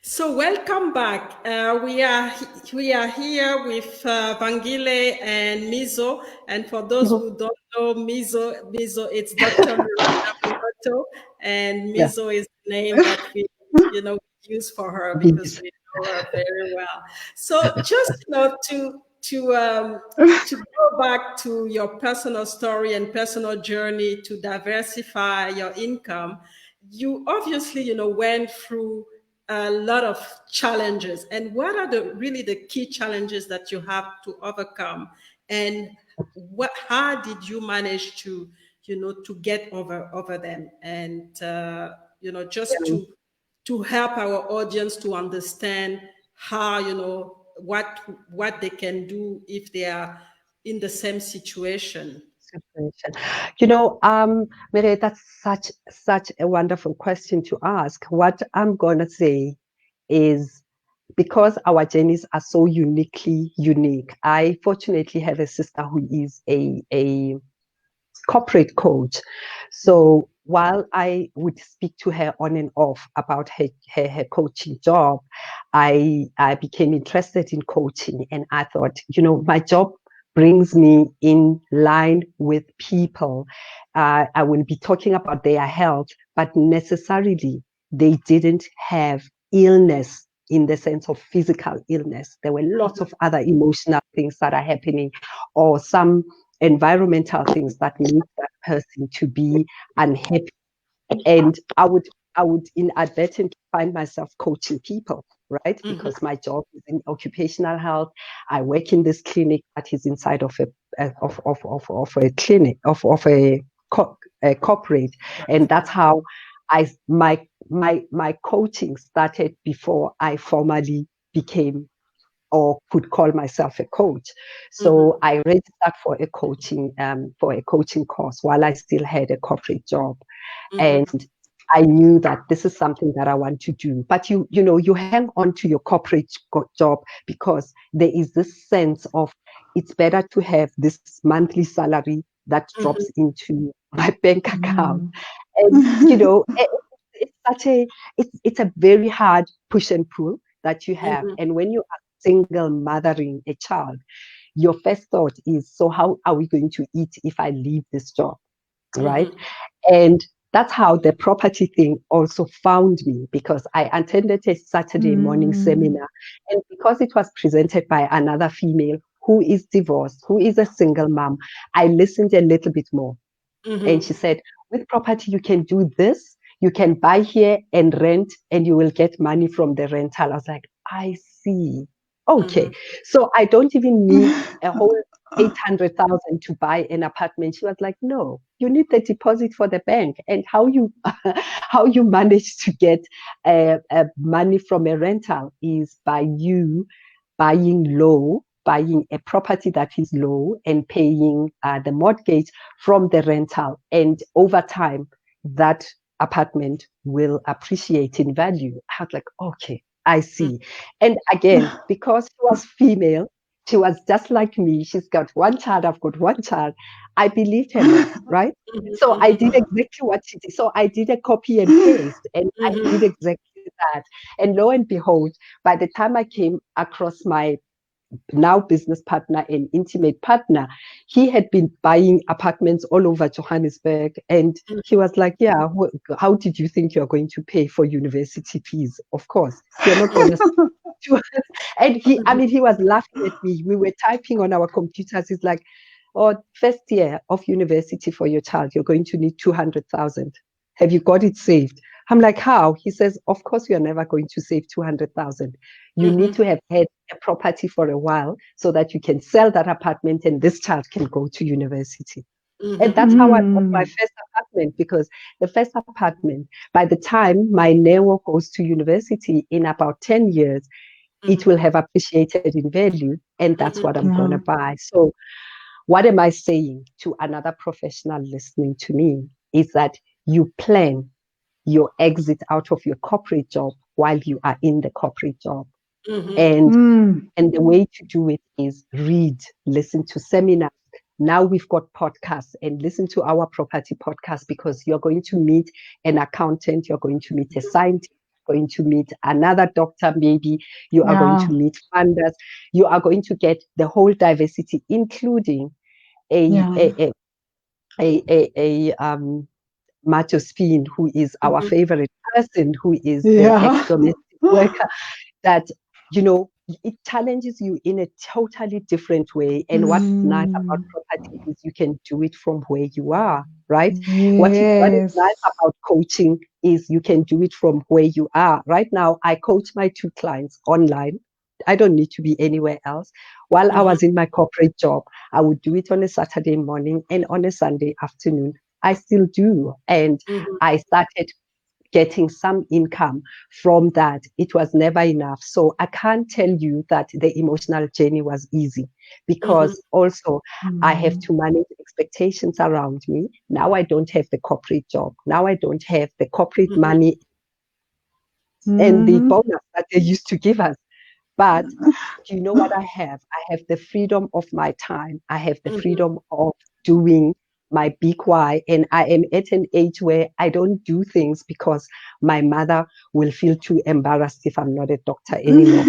So welcome back. We are here with Vangile and Mizo. And for those who don't know Mizo, it's Dr. Miranda Moloto, and Mizo is the name that we use for her because we know her very well. So just to go back to your personal story and personal journey to diversify your income, you obviously went through a lot of challenges. And what are the key challenges that you have to overcome? And how did you manage to get over them? And just to help our audience to understand how what they can do if they are in the same situation.
Mireille, that's such a wonderful question to ask. What I'm gonna say is, because our journeys are so uniquely unique, I fortunately have a sister who is a corporate coach. So while I would speak to her on and off about her coaching job, I became interested in coaching, and I thought, my job brings me in line with people. I will be talking about their health, but necessarily they didn't have illness in the sense of physical illness. There were lots of other emotional things that are happening, or some environmental things that make that person to be unhappy. And I would inadvertently find myself coaching people, right? Because my job is in occupational health. I work in this clinic that is inside of a clinic of a corporate, and that's how my coaching started before I formally became or could call myself a coach. So I registered for a coaching course while I still had a corporate job. And I knew that this is something that I want to do. But you hang on to your corporate job because there is this sense of it's better to have this monthly salary that drops into my bank account. And it's a very hard push and pull that you have. And when you are single mothering a child, your first thought is, so how are we going to eat if I leave this job? Right? And that's how the property thing also found me, because I attended a Saturday morning seminar, and because it was presented by another female who is divorced, who is a single mom, I listened a little bit more. And she said, with property, you can do this. You can buy here and rent, and you will get money from the rental. I was like, I see. Okay. So I don't even need a whole 800,000 to buy an apartment. She was like, no, you need the deposit for the bank. And how you manage to get money from a rental is by you buying a property that is low and paying the mortgage from the rental. And over time, that apartment will appreciate in value. I was like, okay, I see. And again, because she was female, she was just like me. She's got one child, I've got one child. I believed her, right? So I did exactly what she did. So I did a copy and paste, and I did exactly that. And lo and behold, by the time I came across my now business partner and intimate partner, he had been buying apartments all over Johannesburg. And he was like, yeah, how did you think you're going to pay for university fees? Of course, you're not going to. And he was laughing at me. We were typing on our computers. He's like, oh, first year of university for your child, you're going to need 200,000. Have you got it saved? I'm like, how? He says, of course, you're never going to save 200,000. You need to have had a property for a while so that you can sell that apartment and this child can go to university. And that's how I bought my first apartment, because the first apartment, by the time my Neo goes to university in about 10 years, it will have appreciated in value. And that's what I'm going to buy. So what am I saying to another professional listening to me is that you plan your exit out of your corporate job while you are in the corporate job. And the way to do it is read, listen to seminars. Now we've got podcasts, and listen to our property podcast, because you're going to meet an accountant, you're going to meet a scientist, going to meet another doctor, maybe you are going to meet funders, you are going to get the whole diversity, including a Matosphine, who is our favorite person, who is the ex-domestic worker, that, it challenges you in a totally different way. And what's nice about property is you can do it from where you are, right? What is nice about coaching is you can do it from where you are. Right now, I coach my 2 clients online. I don't need to be anywhere else. While I was in my corporate job, I would do it on a Saturday morning and on a Sunday afternoon. I still do. And I started getting some income from that. It was never enough. So I can't tell you that the emotional journey was easy, because also I have to manage expectations around me. Now I don't have the corporate job. Now I don't have the corporate money and the bonus that they used to give us. But do you know what I have? I have the freedom of my time. I have the freedom of doing my big why. And I am at an age where I don't do things because my mother will feel too embarrassed if I'm not a doctor anymore.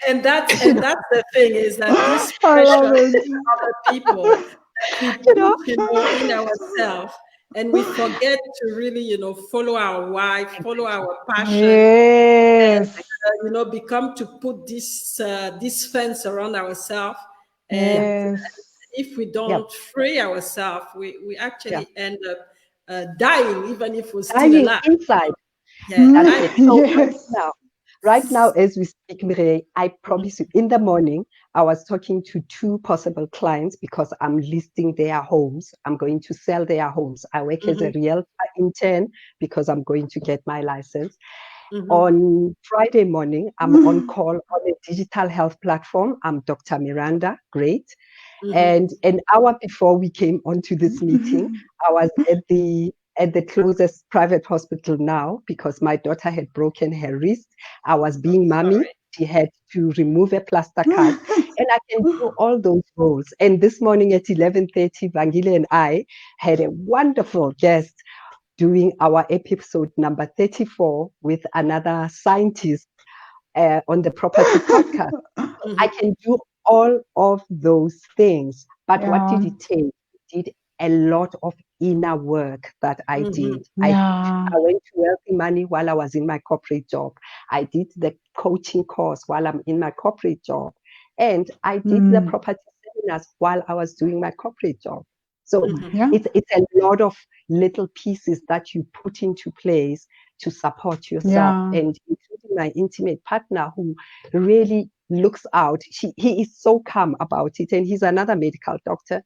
And that's the thing, is that this pressure of other people that we put, in ourselves, and we forget to really, follow our why, follow our passion, and become to put this fence around ourselves, and if we
Yeah.
don't free ourselves, we actually
Yeah.
end up dying, even if we're still
Dying
alive.
inside.
Yeah,
That's
dying.
it. So
Yes.
right now, as we speak, Mireille, I promise you, in the morning, I was talking to 2 possible clients because I'm listing their homes. I'm going to sell their homes. I work as a realtor intern because I'm going to get my license. On Friday morning, I'm on call on a digital health platform. I'm Dr. Miranda, great. And an hour before we came onto this meeting, I was at the closest private hospital now because my daughter had broken her wrist. I was being mommy. She had to remove a plaster cast, and I can do all those roles. And this morning at 11:30, Vangile and I had a wonderful guest doing our episode number 34 with another scientist on the property podcast. I can do all of those things. But what did it take? It did a lot of inner work that I did.
Yeah.
I went to Wealthy Money while I was in my corporate job. I did the coaching course while I'm in my corporate job. And I did the property seminars while I was doing my corporate job. So
Yeah.
it's a lot of little pieces that you put into place to support yourself.
Yeah.
And including my intimate partner who really looks out. He is so calm about it. And he's another medical doctor,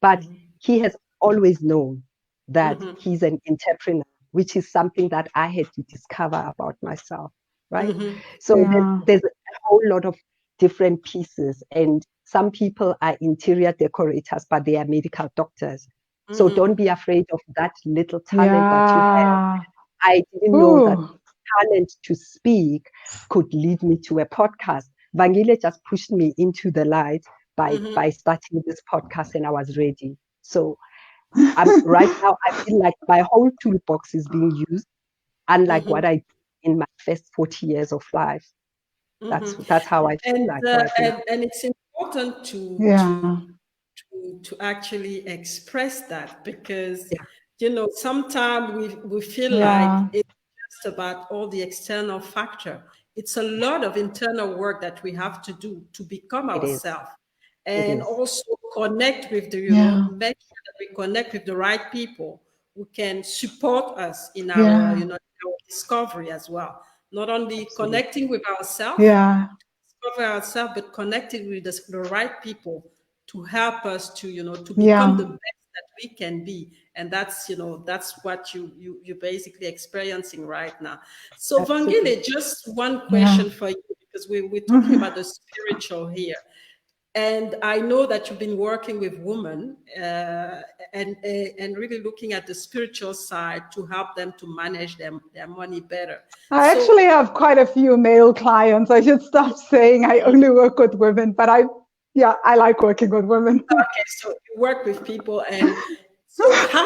but he has always known that he's an entrepreneur, which is something that I had to discover about myself, right? So there's a whole lot of different pieces, and some people are interior decorators, but they are medical doctors. So don't be afraid of that little talent that you have. I didn't know that talent to speak could lead me to a podcast. Vangile just pushed me into the light by starting this podcast, and I was ready. So right now, I feel like my whole toolbox is being used, unlike what I did in my first 40 years of life. That's how I feel like right now.
And it's important
Yeah.
to actually express that, because
Yeah.
sometimes we feel like
Yeah.
it's just about all the external factor. It's a lot of internal work that we have to do to become
It is.
ourselves,
It
and
is.
also connect with the
Yeah.
make sure that we connect with the right people who can support us in our
Yeah.
our discovery as well. Not only
Absolutely.
connecting with ourselves,
Yeah.
discover ourselves, but connecting with the right people to help us to to become
Yeah.
the best that we can be. And that's that's what you're basically experiencing right now. So
Absolutely.
Vangile, just one
Yeah.
question for you, because we're talking about the spiritual here. And I know that you've been working with women and really looking at the spiritual side to help them to manage their money better.
I
So
actually have quite a few male clients. I should stop saying I only work with women, but I like working with women.
okay, so you work with people, and so how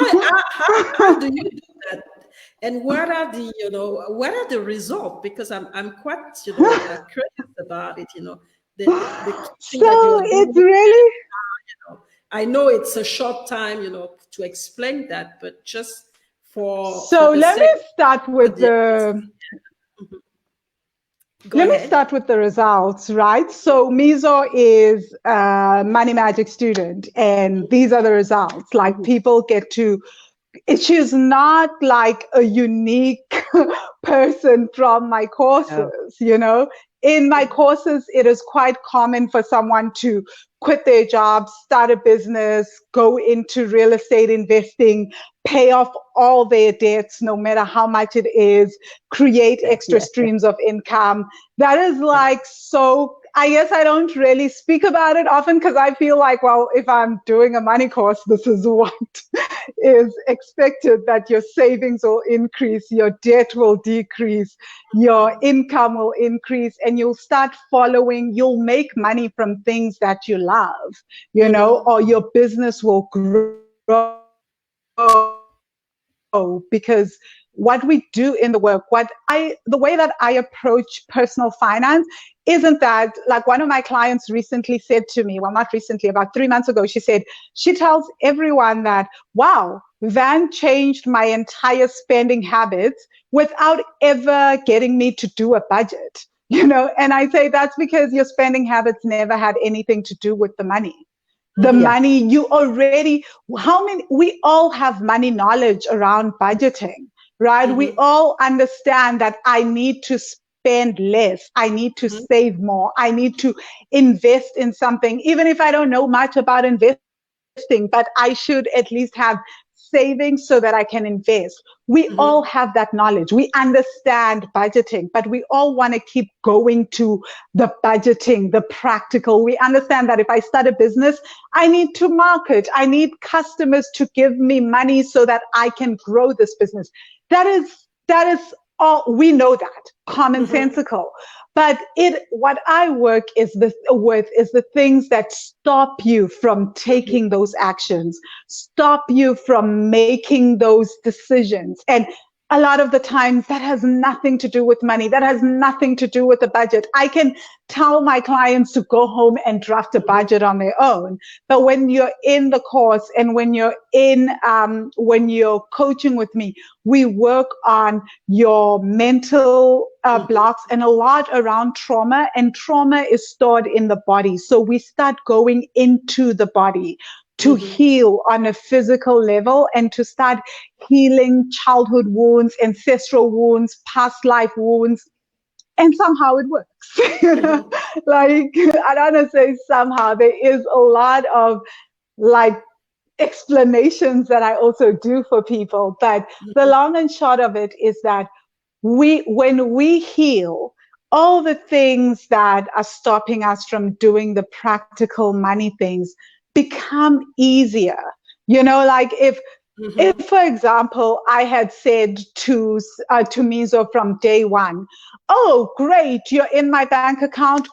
do you do that? And what are the what are the results? Because I'm quite curious about it. The key thing that you
So
are
it's
doing.
really
I know it's a short time, to explain that, but just for
so
the
let me
sake
start
of
with
the
the
go
Let me
ahead.
start with the results, right? So Mizo is a money magic student, and these are the results. Like people get to, she's not like a unique person from my courses, In my courses, it is quite common for someone to quit their job, start a business, go into real estate investing, pay off all their debts, no matter how much it is, create extra streams of income. That is like so. I guess I don't really speak about it often because I feel like, well, if I'm doing a money course, this is what is expected, that your savings will increase, your debt will decrease, your income will increase, and you'll start following, you'll make money from things that you love, or your business will grow. Because what we do in the work, the way that I approach personal finance isn't that, like one of my clients recently said to me, well, not recently, about 3 months ago, she said, she tells everyone that, wow, Van changed my entire spending habits without ever getting me to do a budget, and I say that's because your spending habits never had anything to do with the money. the money you already, how many, we all have money knowledge around budgeting, right? We all understand that I need to spend less, I need to save more, I need to invest in something, even if I don't know much about investing, but I should at least have savings so that I can invest. We all have that knowledge. We understand budgeting, but we all want to keep going to the budgeting, the practical. We understand that if I start a business, I need to market. I need customers to give me money so that I can grow this business. That is all, we know that, commonsensical. But what I work is the things that stop you from taking those actions, stop you from making those decisions. And a lot of the times that has nothing to do with money. That has nothing to do with the budget. I can tell my clients to go home and draft a budget on their own. But when you're in the course and when you're when you're coaching with me, we work on your mental blocks and a lot around trauma. And trauma is stored in the body. So we start going into the body to heal on a physical level and to start healing childhood wounds, ancestral wounds, past life wounds. And somehow it works. You know? Like, I don't want to say somehow, there is a lot of like explanations that I also do for people. But the long and short of it is that when we heal, all the things that are stopping us from doing the practical money things become easier. You know, like if, for example, I had said to Mizo from day one, oh, great, you're in my bank account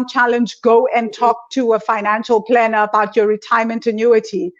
challenge, go and talk to a financial planner about your retirement annuity.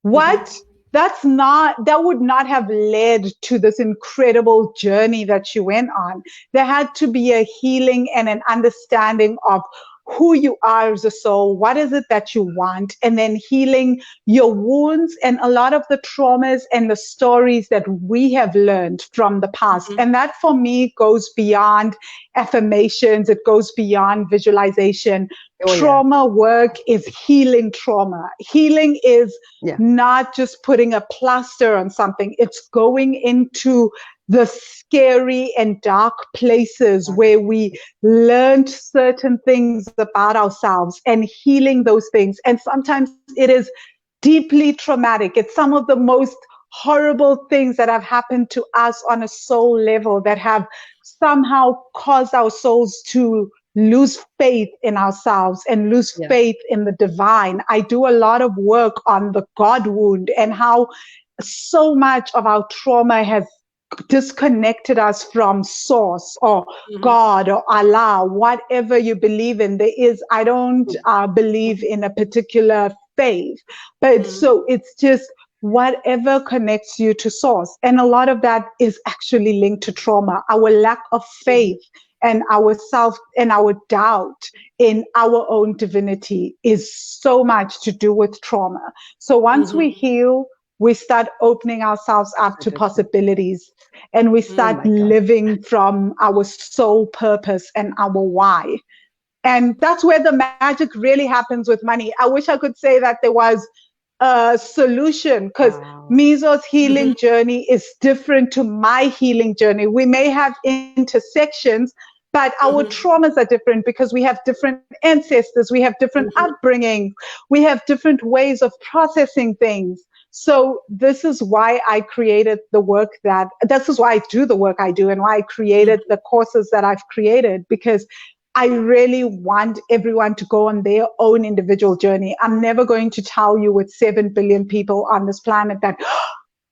What? That would not have led to this incredible journey that you went on. There had to be a healing and an understanding of who you are as a soul, what is it that you want, and then healing your wounds and a lot of the traumas and the stories that we have learned from the past. And that for me goes beyond affirmations, it goes beyond visualization. Trauma work is healing trauma. Healing is not just putting a plaster on something, it's going into the scary and dark places where we learned certain things about ourselves and healing those things. And sometimes it is deeply traumatic. It's some of the most horrible things that have happened to us on a soul level that have somehow caused our souls to lose faith in ourselves and lose faith in the divine. I do a lot of work on the God wound and how so much of our trauma has disconnected us from source or God or Allah, whatever you believe in. I don't believe in a particular faith, but so it's just whatever connects you to source. And a lot of that is actually linked to trauma, our lack of faith and our self and our doubt in our own divinity is so much to do with trauma. So once we heal, we start opening ourselves up to possibilities and we start living from our soul purpose and our why. And that's where the magic really happens with money. I wish I could say that there was a solution because Mizo's healing journey is different to my healing journey. We may have intersections, but our traumas are different because we have different ancestors, we have different upbringing, we have different ways of processing things. So this is why I created this is why I do the work I do and why I created the courses that I've created, because I really want everyone to go on their own individual journey. I'm never going to tell you with 7 billion people on this planet that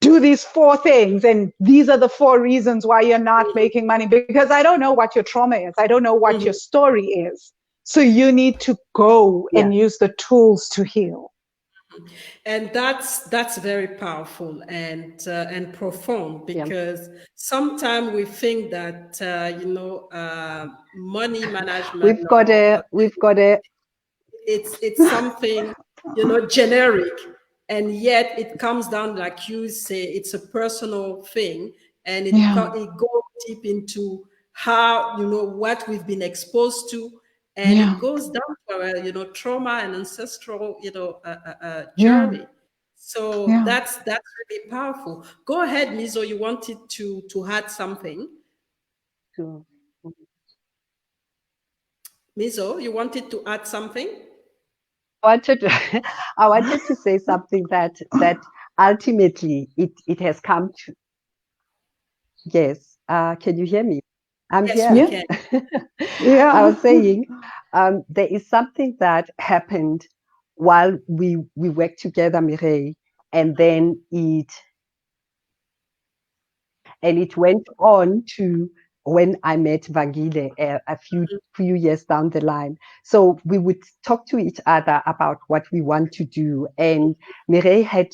do these 4 things and these are the 4 reasons why you're not making money, because I don't know what your trauma is. I don't know what your story is. So you need to go and use the tools to heal.
And that's very powerful and profound, because sometimes we think that money management it's something generic, and yet it comes down, like you say, it's a personal thing, and it goes deep into how what we've been exposed to and
Yeah.
it goes down to our, trauma and ancestral,
Yeah.
journey. So
Yeah.
that's really powerful. Go ahead, Mizo. You wanted to add something.
to
Mizo, you wanted to add something?
wanted to, I wanted to say something that ultimately it has come to. Yes. Can you hear me? I'm
Yes, we
here.
can.
Yeah.
I was saying there is something that happened while we worked together, Mireille, and then it went on to when I met Vangile a few years down the line. So we would talk to each other about what we want to do. And Mireille had,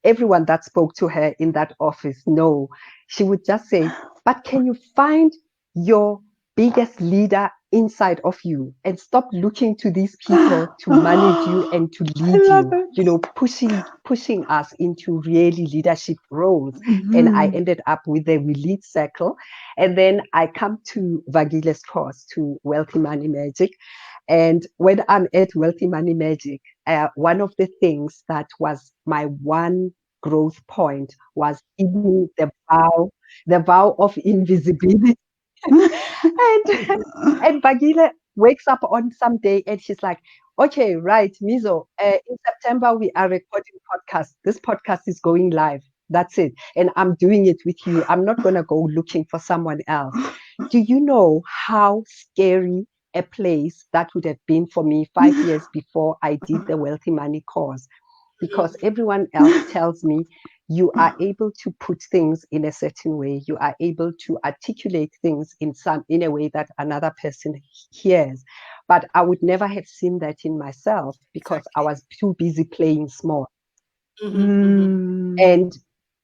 everyone that spoke to her in that office, no, she would just say, but can you find your biggest leader inside of you and stop looking to these people to manage you and to
I
lead
love
you,
it.
pushing us into really leadership roles. And I ended up with the Elite Circle. And then I come to Vangile's course, to Wealthy Money Magic. And when I'm at Wealthy Money Magic, one of the things that was my one growth point was giving the vow of invisibility. and and Bagile wakes up on some day and she's like, okay, right, Mizo, in September we are recording podcast. This podcast is going live. That's it. And I'm doing it with you. I'm not going to go looking for someone else. Do you know how scary a place that would have been for me 5 years before I did the Wealthy Money course? Because everyone else tells me you are able to put things in a certain way, you are able to articulate things in a way that another person hears, but I would never have seen that in myself because I
Exactly.
was too busy playing small.
Mm-hmm.
And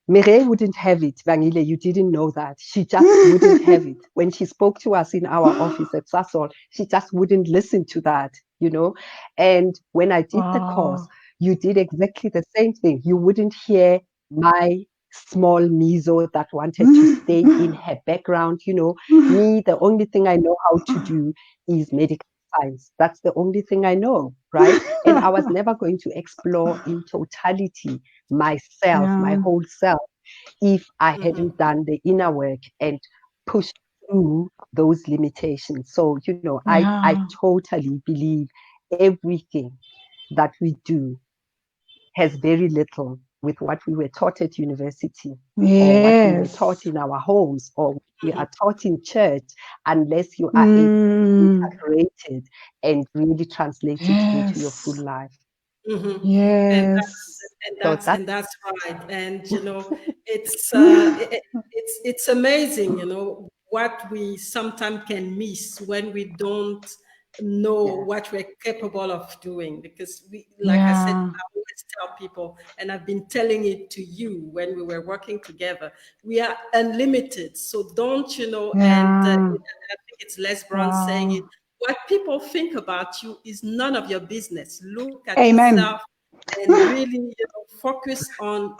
Mireille wouldn't have it, Vangile, you didn't know that. She just wouldn't have it. When she spoke to us in our office at Sasol, she just wouldn't listen to that. And when I did the course,
Wow.
you did exactly the same thing. You wouldn't hear my small Mizo that wanted to stay in her background. Me, the only thing I know how to do is medical science. That's the only thing I know, right? And I was never going to explore in totality myself, my
Yeah.
whole self, if I
Mm-hmm.
hadn't done the inner work and pushed through those limitations. So, I
Yeah.
totally believe everything that we do has very little with what we were taught at university or what we were taught
Yes.
in our homes or what we
Mm-hmm.
are taught in church, unless you are able to
Mm.
integrate it and really translate it into your full
Yes.
life.
Mm-hmm. And
Yes.
So that
that's right. And it's it's amazing, what we sometimes can miss when we don't know
yeah.
what we're capable of doing. Because like I said,
Yeah.
I always tell people, and I've been telling it to you when we were working together, we are unlimited. So don't, and I
Yeah.
think it's Les Brown saying it.
Wow.
What people think about you is none of your business. Look at yourself
Amen.
and really, focus on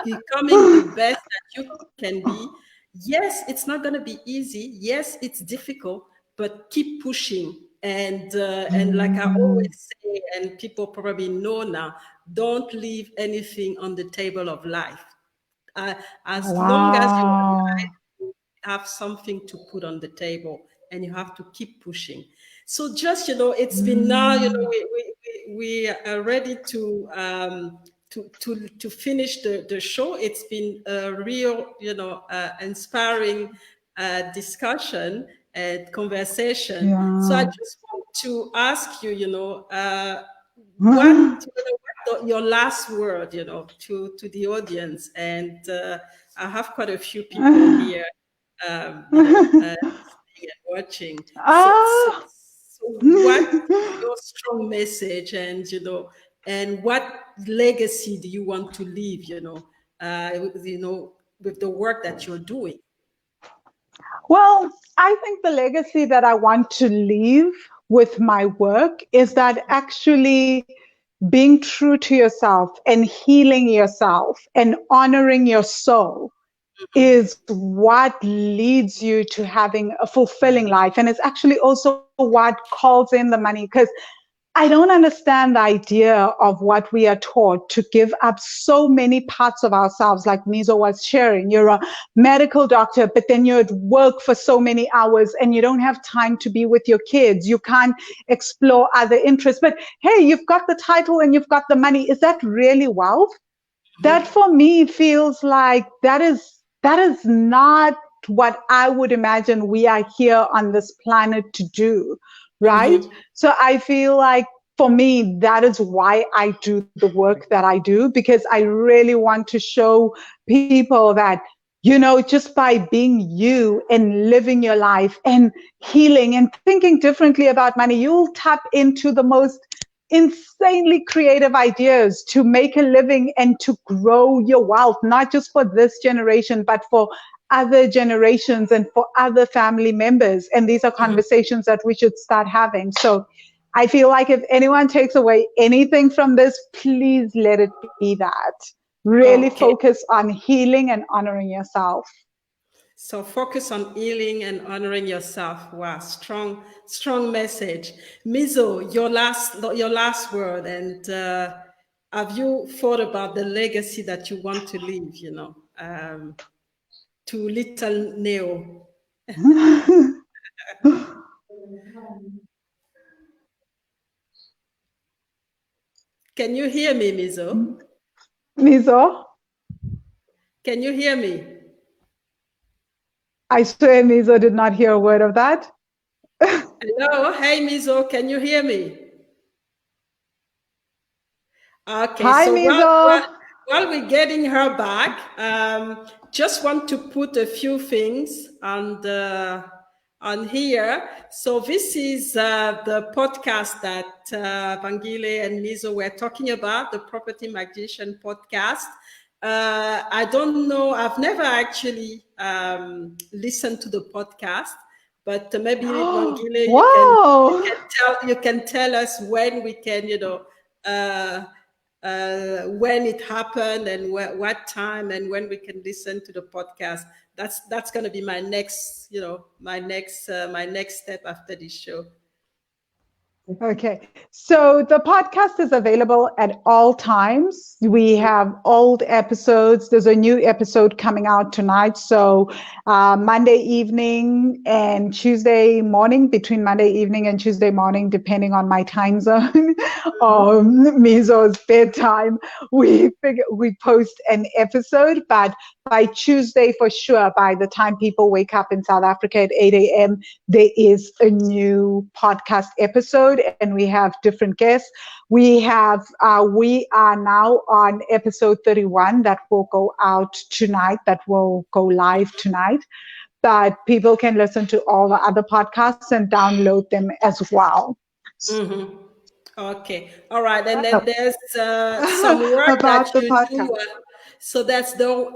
becoming the best that you can be. Yes, it's not going to be easy. Yes, it's difficult, but keep pushing. And like I
Mm.
always say, and people probably know now, don't leave anything on the table of life. As long as you're alive,
Wow.
you have something to put on the table, and you have to keep pushing. So just, it's been now,
Mm.
we are ready to finish the show. It's been a real, inspiring discussion and conversation. So I
Yeah.
just want to ask you, what, your last word, to the audience. And I have quite a few people here, listening and watching.
Ah.
So what your strong message, and what legacy do you want to leave, with the work that you're doing?
Well, I think the legacy that I want to leave with my work is that actually being true to yourself and healing yourself and honoring your soul is what leads you to having a fulfilling life. And it's actually also what calls in the money, because I don't understand the idea of what we are taught to give up so many parts of ourselves, like Mizo was sharing. You're a medical doctor, but then you're at work for so many hours and you don't have time to be with your kids. You can't explore other interests. But hey, you've got the title and you've got the money. Is that really wealth? That for me feels like that is not what I would imagine we are here on this planet to do, right? So I feel like for me, that is why I do the work that I do, because I really want to show people that, you know, just by being you and living your life and healing and thinking differently about money, you'll tap into the most insanely creative ideas to make a living and to grow your wealth, not just for this generation, but for other generations and for other family members. And these are conversations that we should start having. So I feel like if anyone takes away anything from this, please let it be that. Really focus on healing and honoring yourself.
So focus on healing and honoring yourself. Wow, strong message. Mizo, your last word, and have you thought about the legacy that you want to leave, you know, to little Neo? Can you hear me, Mizo?
Mizo?
Can you hear me?
I swear Mizo did not hear a word of that.
Hello, hey Mizo, can you hear me? Okay,
hi,
so
Mizo.
while we're getting her back, just want to put a few things on here. So this is the podcast that Vangile and Mizo were talking about, the Property Magician podcast. I don't know, I've never actually listened to the podcast, but maybe Vangile,
Wow.
you can tell us when we can, you know, when it happened and what time and when we can listen to the podcast. That's going to be my next, you know, my next step after this show.
Okay, so the podcast is available at all times. We have old episodes. There's a new episode coming out tonight. So Monday evening and Tuesday morning, between Monday evening and Tuesday morning, depending on my time zone, Mizo's bedtime, we post an episode. But by Tuesday, for sure, by the time people wake up in South Africa at 8 a.m., there is a new podcast episode. And we have different guests. We are now on episode 31 that will go out tonight, that will go live tonight. But people can listen to all the other podcasts and download them as well.
Okay, all right. And then there's some work that you do. So that's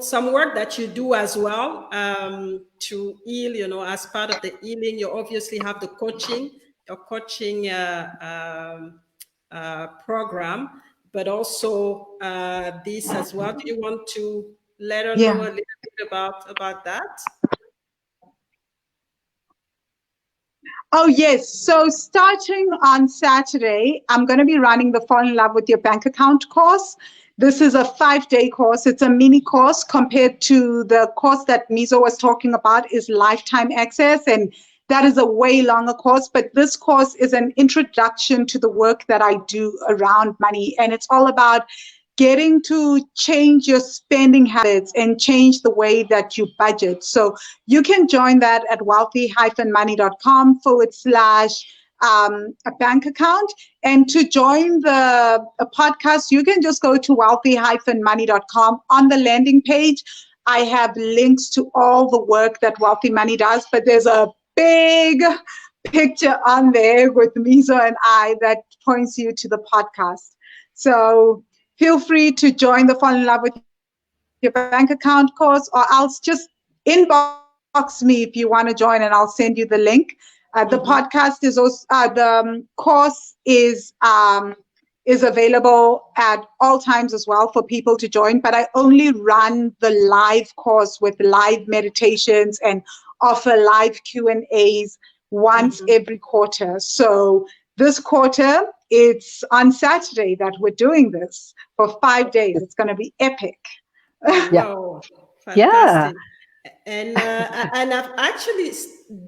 some work that you do as well to heal, you know, as part of the healing. You obviously have the coaching. Your coaching program, but also this as well. Do you want to let her know a little bit about that?
Oh, yes. So starting on Saturday, I'm going to be running the Fall in Love with Your Bank Account course. This is a 5-day course. It's a mini course compared to the course that Mizo was talking about is lifetime access. And that is a way longer course, but this course is an introduction to the work that I do around money. And it's all about getting to change your spending habits and change the way that you budget. So you can join that at wealthy-money.com/a bank account. And to join the podcast, you can just go to wealthy-money.com. On the landing page, I have links to all the work that Wealthy Money does, but there's a big picture on there with Mizo and I that points you to the podcast. So feel free to join the Fall in Love with Your Bank Account course, or else just inbox me if you want to join and I'll send you the link. The podcast is also, the course is is available at all times as well for people to join, but I only run the live course with live meditations and offer live Q&As once every quarter. So this quarter, it's on Saturday that we're doing this for 5 days. It's going to be epic.
Wow, fantastic. And I've actually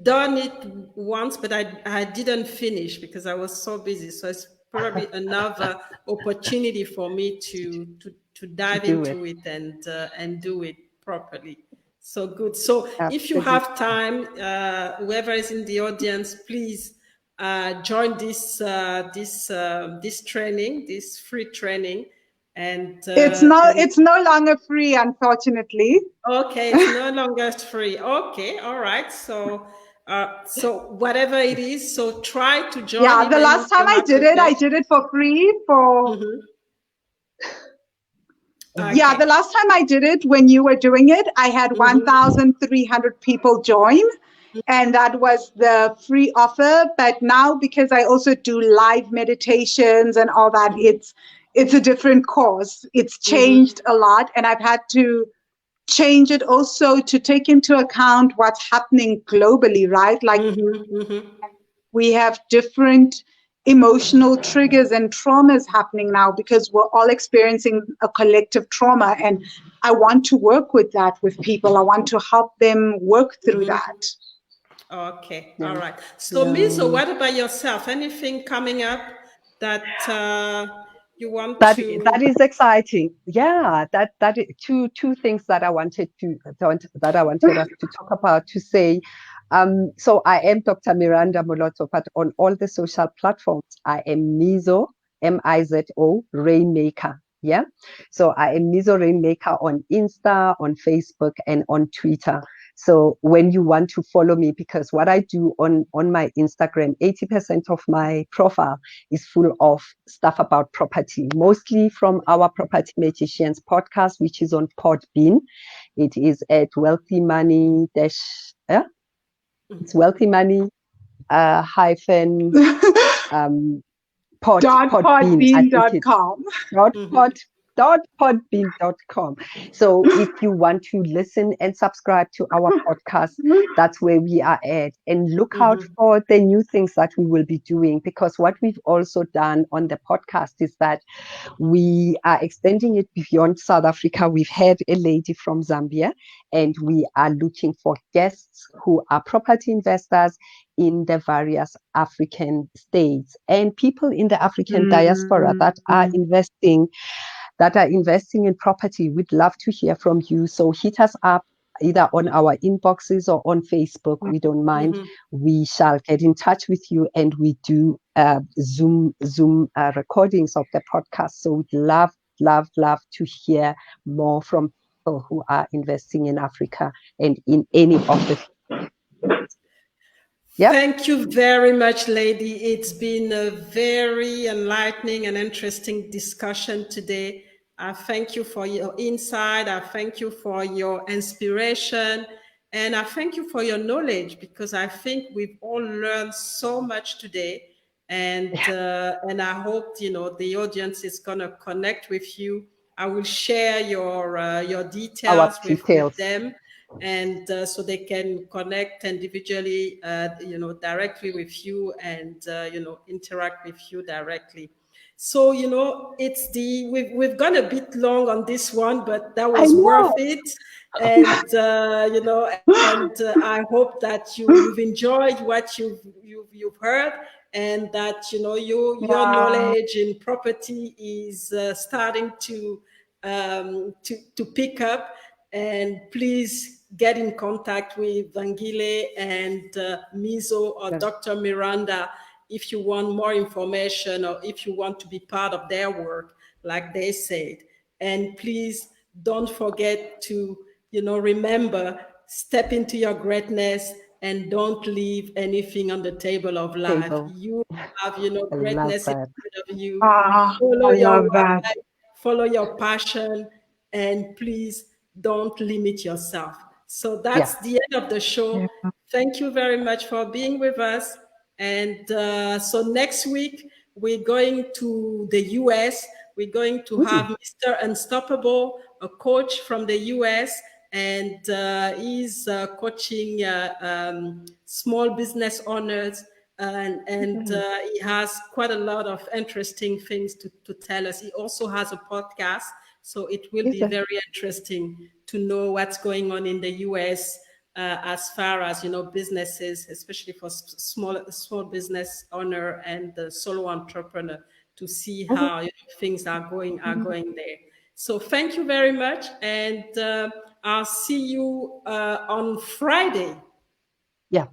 done it once, but I didn't finish because I was so busy. So it's probably another opportunity for me to dive into it and do it properly. So good. So if you have time, whoever is in the audience, please join this training, this free training. And
it's no longer free, unfortunately.
Okay, it's no longer free. Okay, all right. So whatever it is, so try to join.
Yeah, the last time I did it for free for.
Okay.
Yeah, the last time I did it, when you were doing it, I had 1,300 people join, and that was the free offer. But now, because I also do live meditations and all that, it's a different course. It's changed a lot, and I've had to change it also to take into account what's happening globally, right? Like we have different emotional triggers and traumas happening now because we're all experiencing a collective trauma, and I want to work with that with people. I want to help them work through that.
Okay, all right. So Mizo, what about yourself? Anything coming up that you want to?
That is exciting. Yeah, that is two things that I wanted us to talk about, to say. So I am Dr. Miranda Moloto, but on all the social platforms, I am Mizo, Mizo Rainmaker. Yeah. So I am Mizo Rainmaker on Insta, on Facebook, and on Twitter. So when you want to follow me, because what I do on my Instagram, 80% of my profile is full of stuff about property, mostly from our Property Magicians podcast, which is on Podbean. It is at Wealthy Money it's Wealthy Money hyphen
podbean.com.
.podbean.com. So if you want to listen and subscribe to our podcast, that's where we are at. And look out for the new things that we will be doing, because what we've also done on the podcast is that we are extending it beyond South Africa. We've had a lady from Zambia, and we are looking for guests who are property investors in the various African states and people in the African diaspora that are investing in property. We'd love to hear from you. So hit us up either on our inboxes or on Facebook. We don't mind. We shall get in touch with you, and we do Zoom recordings of the podcast. So we'd love to hear more from people who are investing in Africa and in any of the.
Yep. Thank you very much, lady. It's been a very enlightening and interesting discussion today. I thank you for your insight. I thank you for your inspiration. And I thank you for your knowledge, because I think we've all learned so much today. And I hope, the audience is going to connect with you. I will share your details with them. And so they can connect individually, directly with you, and, interact with you directly. So, we've gone a bit long on this one, but that was worth it. And, I hope that you've enjoyed what you've heard, and that, your knowledge in property is starting to pick up. And please get in contact with Vangile and Mizo or Dr. Miranda if you want more information, or if you want to be part of their work, like they said. And please don't forget to, remember, step into your greatness and don't leave anything on the table of life. You have, greatness inside of you. Follow your life, follow your passion, and please don't limit yourself. So that's the end of the show. Thank you very much for being with us. And so next week, we're going to the US. We're going to have Mr. Unstoppable, a coach from the US, and he's coaching small business owners. And he has quite a lot of interesting things to tell us. He also has a podcast, so it will be very interesting to know what's going on in the US as far as, you know, businesses, especially for small business owner and the solo entrepreneur, to see how, you know, things are going there. So thank you very much, and I'll see you on Friday.
Yeah.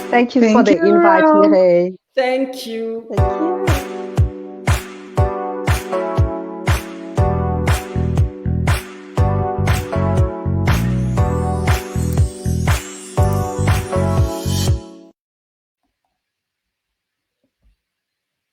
Thank you for the invite, Mireille.
Thank you.
Thank you.